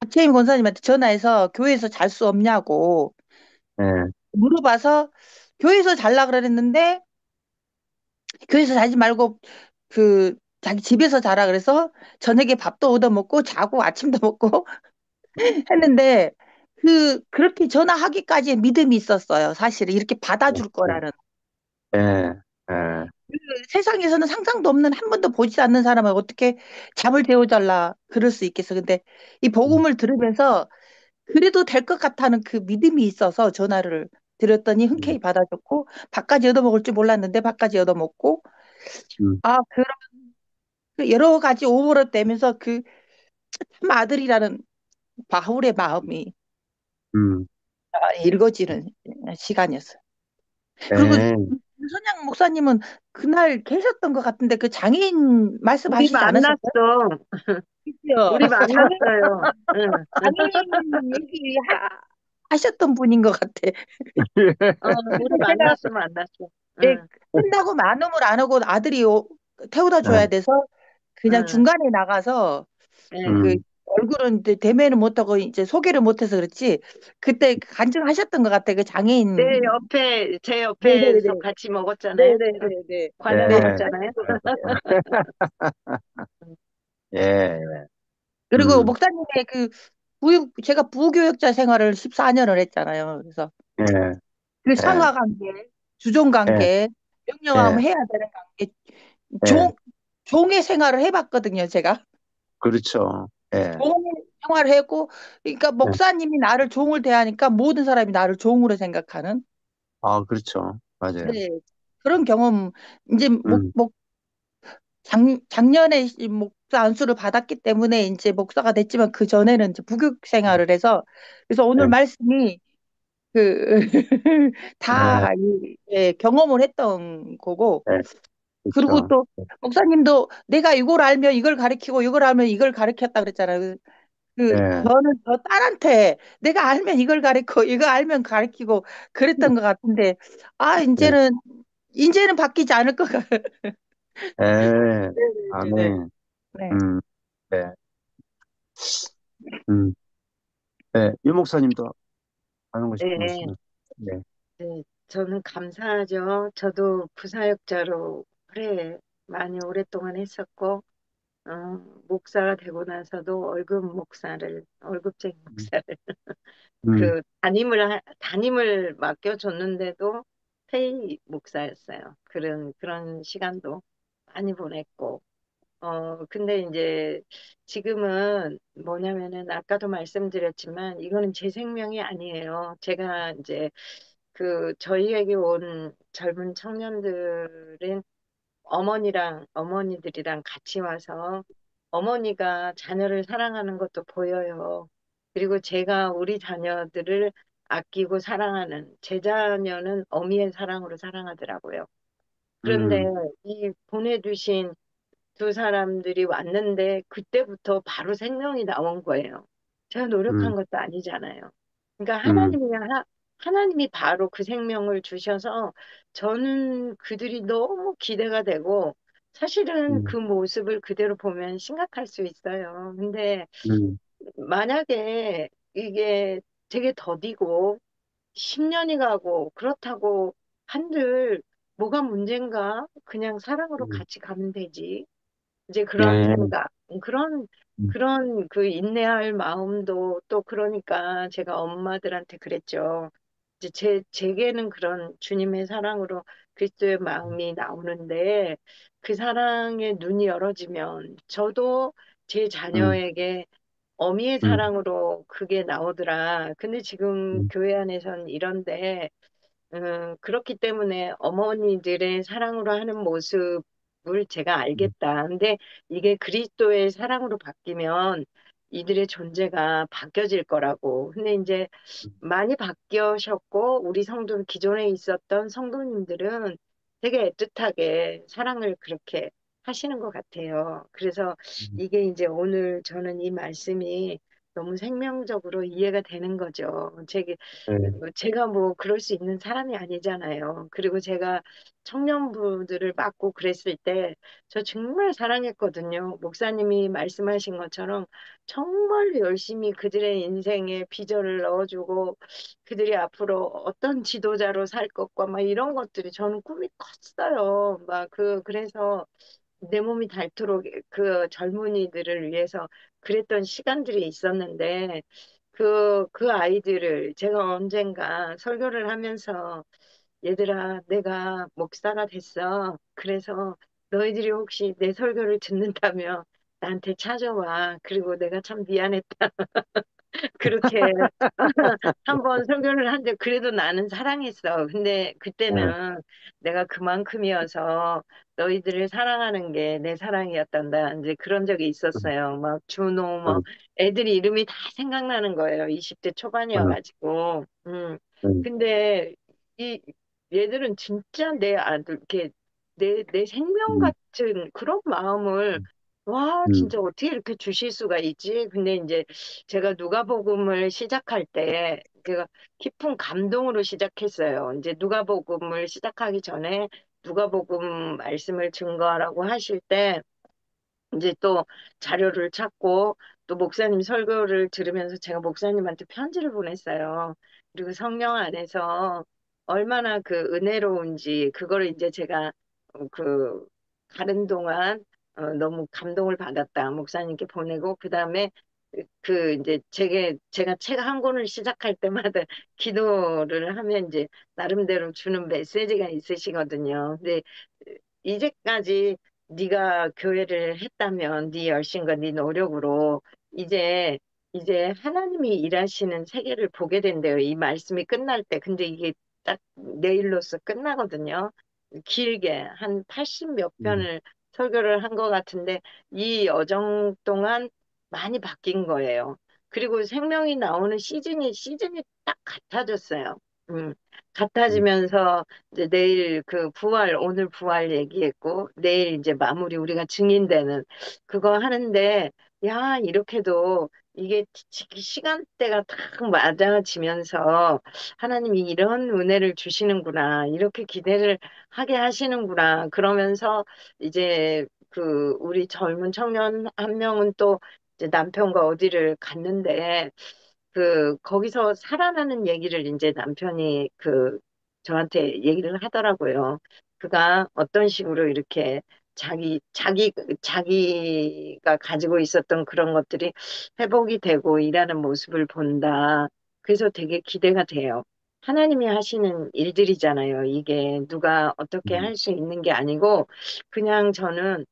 박채임 권사님한테 전화해서 교회에서 잘 수 없냐고 예, 물어봐서 교회에서 잘라 그랬는데 교회에서 자지 말고 그 자기 집에서 자라 그래서 저녁에 밥도 얻어 먹고 자고 아침도 먹고 했는데 그렇게 전화하기까지의 믿음이 있었어요. 사실은 이렇게 받아줄 거라는. 예, 예, 그 세상에서는 상상도 없는 한 번도 보지 않는 사람을 어떻게 잠을 재워달라 그럴 수 있겠어. 근데 이 음, 복음을 들으면서 그래도 될 것 같다는 그 믿음이 있어서 전화를 드렸더니 음, 흔쾌히 받아줬고 밥까지 얻어먹을 줄 몰랐는데 밥까지 얻어먹고 음, 그런 그 여러 가지 오버랩 되면서 그 참 아들이라는 바울의 마음이 음, 읽어지는 시간이었어요. 그리고 예. 윤선양 목사님은 그날 계셨던 것 같은데 그 장애인 우리 말씀하시지 않으셨어요? 만났어. 그죠? 우리 장애인, 만났어요. 응. 장애인 얘기 하셨던 분인 것 같아. 우리 근데 제가 만났어. 예, 응, 끝나고 만음을 안 하고 아들이 태워다 줘야 예, 돼서 그냥 응, 중간에 나가서 응. 그 음, 얼굴은 이제 대면을 못하고 이제 소개를 못해서 그렇지 그때 간증하셨던 것 같아. 그 장애인 제 옆에서 네네네 같이 먹었잖아요. 네네네네 과자 네. 예, 먹었잖아요. 예, 예. 그리고 음, 목사님의 제가 부교육자 생활을 14년을 했잖아요. 그래서 예, 그 예, 상하 관계, 주종 예, 관계, 명령하면 예, 해야 되는 관계, 예. 종의 생활을 해봤거든요, 제가. 그렇죠. 예, 종의 생활을 했고, 그러니까 예. 목사님이 나를 종을 대하니까 모든 사람이 나를 종으로 생각하는, 아, 그렇죠. 맞아요. 네, 그런 경험, 이제 음, 작년에 이 목사 안수를 받았기 때문에 이제 목사가 됐지만 그 전에는 이제 부교육 생활을 해서, 그래서 오늘 예, 말씀이 그, 예, 다, 경험을 했던 거고, 예, 그리고 그렇죠. 또, 목사님도 내가 이걸 알면 이걸 가르치고, 이걸 알면 이걸 가르쳤다 그랬잖아요. 예, 저는 저 딸한테 내가 알면 이걸 가르치고, 이거 알면 가르치고, 그랬던 것 같은데, 예, 이제는 바뀌지 않을 것 같아요. 예. 네네네. 아멘. 네. 음, 네, 음, 네. 유 목사님도 하는 거 싶은 네, 말씀. 네, 네, 저는 감사하죠. 저도 부사역자로 오래, 많이 오랫동안 했었고, 어, 목사가 되고 나서도 월급쟁이 음, 목사를, 음, 담임을 맡겨줬는데도 페이 목사였어요. 그런 시간도 많이 보냈고, 근데 이제 지금은 뭐냐면은 아까도 말씀드렸지만 이거는 제 생명이 아니에요. 제가 이제 저희에게 온 젊은 청년들은 어머니들이랑 같이 와서 어머니가 자녀를 사랑하는 것도 보여요. 그리고 제가 우리 자녀들을 아끼고 사랑하는 제 자녀는 어미의 사랑으로 사랑하더라고요. 그런데 음, 이 보내주신 두 사람들이 왔는데 그때부터 바로 생명이 나온 거예요. 제가 음, 노력한 것도 아니잖아요. 그러니까 음, 하나님이 바로 그 생명을 주셔서 저는 그들이 너무 기대가 되고 사실은 그 음, 모습을 그대로 보면 심각할 수 있어요. 근데 음, 만약에 이게 되게 더디고 10년이 가고 그렇다고 한들 뭐가 문제인가? 그냥 사랑으로 음. 같이 가면 되지. 이제 그런 네. 생각, 그런, 음, 그런 그 인내할 마음도 또 그러니까 제가 엄마들한테 그랬죠. 이제 제게는 그런 주님의 사랑으로 그리스도의 마음이 나오는데 그 사랑의 눈이 열어지면 저도 제 음, 자녀에게 어미의 음, 사랑으로 그게 나오더라. 근데 지금 음, 교회 안에선 이런데 그렇기 때문에 어머니들의 사랑으로 하는 모습을 제가 음, 알겠다. 근데 이게 그리스도의 사랑으로 바뀌면 이들의 존재가 바뀌어질 거라고. 근데 이제 많이 바뀌셨고, 우리 성도, 기존에 있었던 성도님들은 되게 애틋하게 사랑을 그렇게 하시는 것 같아요. 그래서 음. 이게 이제 오늘 저는 이 말씀이 너무 생명적으로 이해가 되는 거죠. 네. 제가 뭐 그럴 수 있는 사람이 아니잖아요. 그리고 제가 청년부들을 맡고 그랬을 때 저 정말 사랑했거든요. 목사님이 말씀하신 것처럼 정말 열심히 그들의 인생에 비전을 넣어주고 그들이 앞으로 어떤 지도자로 살 것과 막 이런 것들이 저는 꿈이 컸어요. 그래서 내 몸이 닳도록 그 젊은이들을 위해서 그랬던 시간들이 있었는데 그 아이들을 제가 언젠가 설교를 하면서 얘들아, 내가 목사가 됐어. 그래서 너희들이 혹시 내 설교를 듣는다면 나한테 찾아와. 그리고 내가 참 미안했다. 그렇게 한번 설교를 한데 그래도 나는 사랑했어. 근데 네. 그때는 내가 그만큼이어서 너희들을 사랑하는 게 내 사랑이었단다. 이제 그런 적이 음, 있었어요. 막 준호 뭐 음, 애들이 이름이 다 생각나는 거예요. 20대 음, 초반이어가지고. 음, 근데 이 얘들은 진짜 내 아들 이렇게 내 생명 음, 같은 그런 마음을 와 음, 진짜 어떻게 이렇게 주실 수가 있지? 근데 이제 제가 누가복음을 시작할 때 제가 깊은 감동으로 시작했어요. 이제 누가복음을 시작하기 전에 누가복음 말씀을 증거하라고 하실 때 이제 또 자료를 찾고 또 목사님 설교를 들으면서 제가 목사님한테 편지를 보냈어요. 그리고 성령 안에서 얼마나 그 은혜로운지 그거를 이제 제가 그 가는 동안 너무 감동을 받았다. 목사님께 보내고 그다음에 그 이제 제가 책 한 권을 시작할 때마다 기도를 하면 이제 나름대로 주는 메시지가 있으시거든요. 근데 이제까지 네가 교회를 했다면 네 열심과 네 노력으로 이제 이제 하나님이 일하시는 세계를 보게 된대요. 이 말씀이 끝날 때. 근데 이게 딱 내일로서 끝나거든요. 길게 한 80 몇 음, 편을 설교를 한 것 같은데 이 여정 동안 많이 바뀐 거예요. 그리고 생명이 나오는 시즌이 딱 같아졌어요. 음, 음, 같아지면서 이제 내일 그 부활, 오늘 부활 얘기했고, 내일 이제 마무리 우리가 증인되는 그거 하는데, 야, 이렇게도 이게 시간대가 딱 맞아지면서 하나님이 이런 은혜를 주시는구나, 이렇게 기대를 하게 하시는구나, 그러면서 이제 그 우리 젊은 청년 한 명은 또 이제 남편과 어디를 갔는데, 거기서 살아나는 얘기를 이제 남편이 저한테 얘기를 하더라고요. 그가 어떤 식으로 이렇게 자기가 가지고 있었던 그런 것들이 회복이 되고 일하는 모습을 본다. 그래서 되게 기대가 돼요. 하나님이 하시는 일들이잖아요. 이게 누가 어떻게 음, 할 수 있는 게 아니고, 그냥 저는,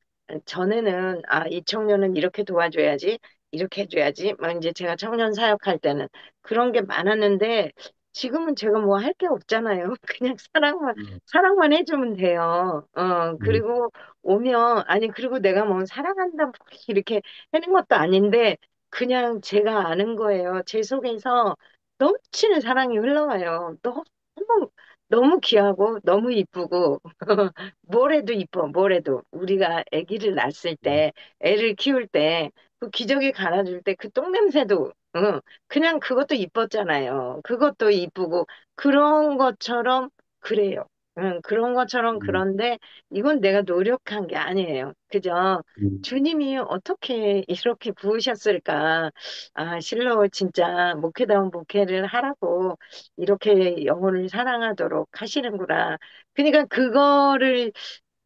전에는, 이 청년은 이렇게 도와줘야지, 이렇게 해줘야지. 막 이제 제가 청년 사역할 때는 그런 게 많았는데, 지금은 제가 뭐 할 게 없잖아요. 그냥 음, 사랑만 해주면 돼요. 음, 그리고 그리고 내가 뭐 사랑한다, 뭐 이렇게 하는 것도 아닌데, 그냥 제가 아는 거예요. 제 속에서 넘치는 사랑이 흘러와요. 너무, 너무 귀하고, 너무 이쁘고, 뭐래도 이뻐, 뭐래도. 우리가 아기를 낳았을 때, 애를 키울 때, 그 기저귀 갈아줄 때 그 똥냄새도, 그냥 그것도 이뻤잖아요. 그것도 이쁘고, 그런 것처럼 그래요. 그런 것처럼 음, 그런데, 이건 내가 노력한 게 아니에요. 그죠? 음, 주님이 어떻게 이렇게 부으셨을까? 아, 실로 진짜 목회다운 목회를 하라고 이렇게 영혼을 사랑하도록 하시는구나. 그러니까 그거를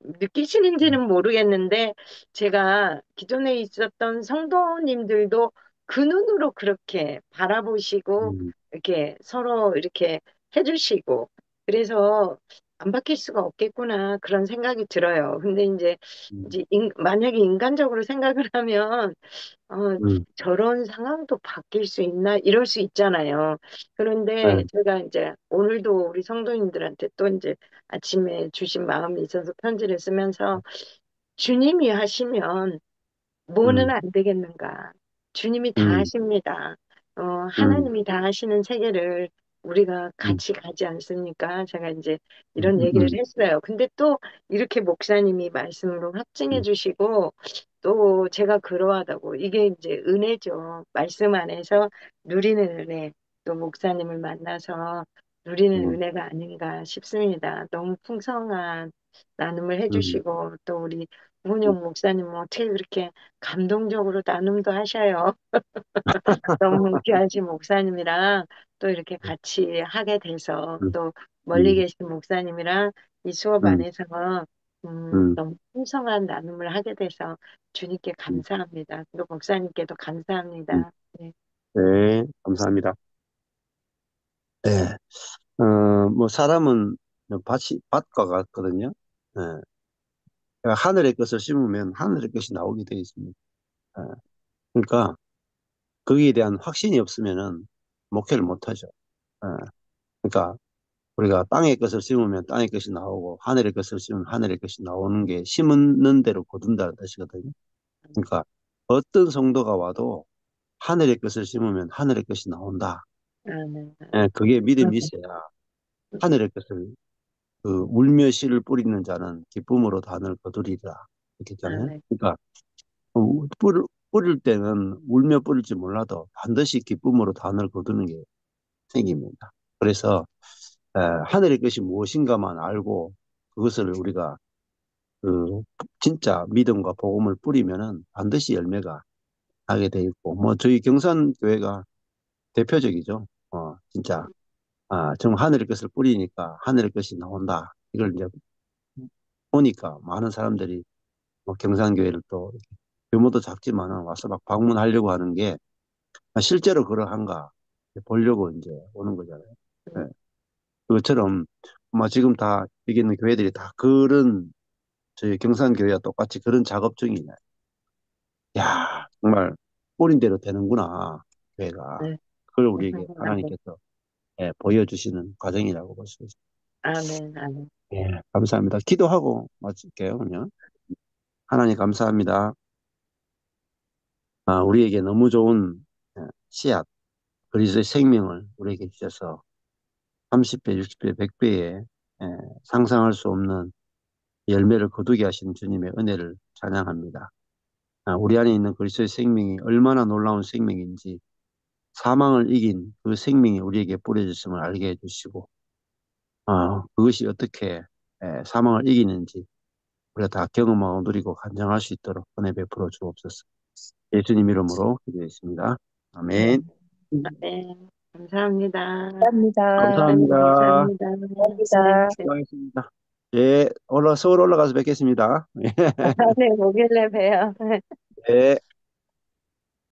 느끼시는지는 모르겠는데 제가 기존에 있었던 성도님들도 그 눈으로 그렇게 바라보시고 음, 이렇게 서로 이렇게 해주시고 그래서 안 바뀔 수가 없겠구나 그런 생각이 들어요. 근데 음, 이제 만약에 인간적으로 생각을 하면 어, 음, 저런 상황도 바뀔 수 있나? 이럴 수 있잖아요. 그런데 네, 제가 이제 오늘도 우리 성도님들한테 또 이제 아침에 주신 마음이 있어서 편지를 쓰면서 주님이 하시면 뭐는 음, 안 되겠는가? 주님이 다 음, 하십니다. 음, 하나님이 다 하시는 세계를 우리가 음, 같이 가지 않습니까? 제가 이제 음, 이런 얘기를 음, 했어요. 근데 또 이렇게 목사님이 말씀으로 확증해 음, 주시고 또 제가 그러하다고 이게 이제 은혜죠. 말씀 안에서 누리는 은혜. 또 목사님을 만나서 누리는 음, 은혜가 아닌가 싶습니다. 너무 풍성한 나눔을 음, 해주시고 또 우리 문용 목사님은 어떻게 그렇게 감동적으로 나눔도 하셔요. 너무 귀하신 목사님이랑 또 이렇게 같이 하게 돼서 음, 또 멀리 음, 계신 목사님이랑 이 수업 음, 안에서 음, 너무 풍성한 나눔을 하게 돼서 주님께 음, 감사합니다. 또 목사님께도 음. 감사합니다. 네. 네, 감사합니다. 네, 뭐 사람은 밭과 같거든요. 네. 그러니까 하늘의 것을 심으면 하늘의 것이 나오게 되어 있습니다. 네. 그러니까 거기에 대한 확신이 없으면은 목회를 못 하죠. 네. 그러니까 우리가 땅의 것을 심으면 땅의 것이 나오고 하늘의 것을 심으면 하늘의 것이 나오는 게 심는 대로 거둔다는 뜻이거든요. 그러니까 어떤 성도가 와도 하늘의 것을 심으면 하늘의 것이 나온다. 아멘. 예, 그게 믿음이 아멘. 있어야 하늘의 것을 울며 씨를 뿌리는 자는 기쁨으로 단을 거두리라. 이렇게 했잖아요. 아멘. 그러니까 뿌릴 때는 울며 뿌릴지 몰라도 반드시 기쁨으로 단을 거두는 게 생깁니다. 그래서 하늘의 것이 무엇인가만 알고 그것을 우리가 그 진짜 믿음과 복음을 뿌리면은 반드시 열매가 나게 돼 있고 뭐 저희 경산교회가 대표적이죠. 진짜 정말 하늘의 것을 뿌리니까 하늘의 것이 나온다. 이걸 이제 보니까 많은 사람들이 뭐 경산교회를 또 규모도 작지만은 와서 막 방문하려고 하는 게 실제로 그러한가 보려고 이제 오는 거잖아요. 예. 그것처럼 뭐 지금 다 여기 있는 교회들이 다 그런 저희 경산교회와 똑같이 그런 작업 중이네. 야, 정말 뿌린 대로 되는구나, 교회가. 네. 그걸 우리에게 아멘. 하나님께서 보여주시는 과정이라고 볼 수 있습니다. 아멘. 아멘. 예, 감사합니다. 기도하고 마칠게요, 그러면. 하나님 감사합니다. 우리에게 너무 좋은 씨앗, 그리스도의 생명을 우리에게 주셔서 30배, 60배, 100배의 상상할 수 없는 열매를 거두게 하신 주님의 은혜를 찬양합니다. 우리 안에 있는 그리스도의 생명이 얼마나 놀라운 생명인지 사망을 이긴 그 생명이 우리에게 뿌려졌음을 알게 해주시고 그것이 어떻게 사망을 이기는지 우리가 다 경험하고 누리고 간증할 수 있도록 은혜 베풀어 주옵소서. 예수님 이름으로 기도했습니다. 네. 아멘. 아멘. 감사합니다. 감사합니다. 목사님 감사합니다. 감사합니다. 네. 감사합니다. 네. 수고하셨습니다. 예, 서울 올라가서 뵙겠습니다. 네, 목요일에 봬요. 예.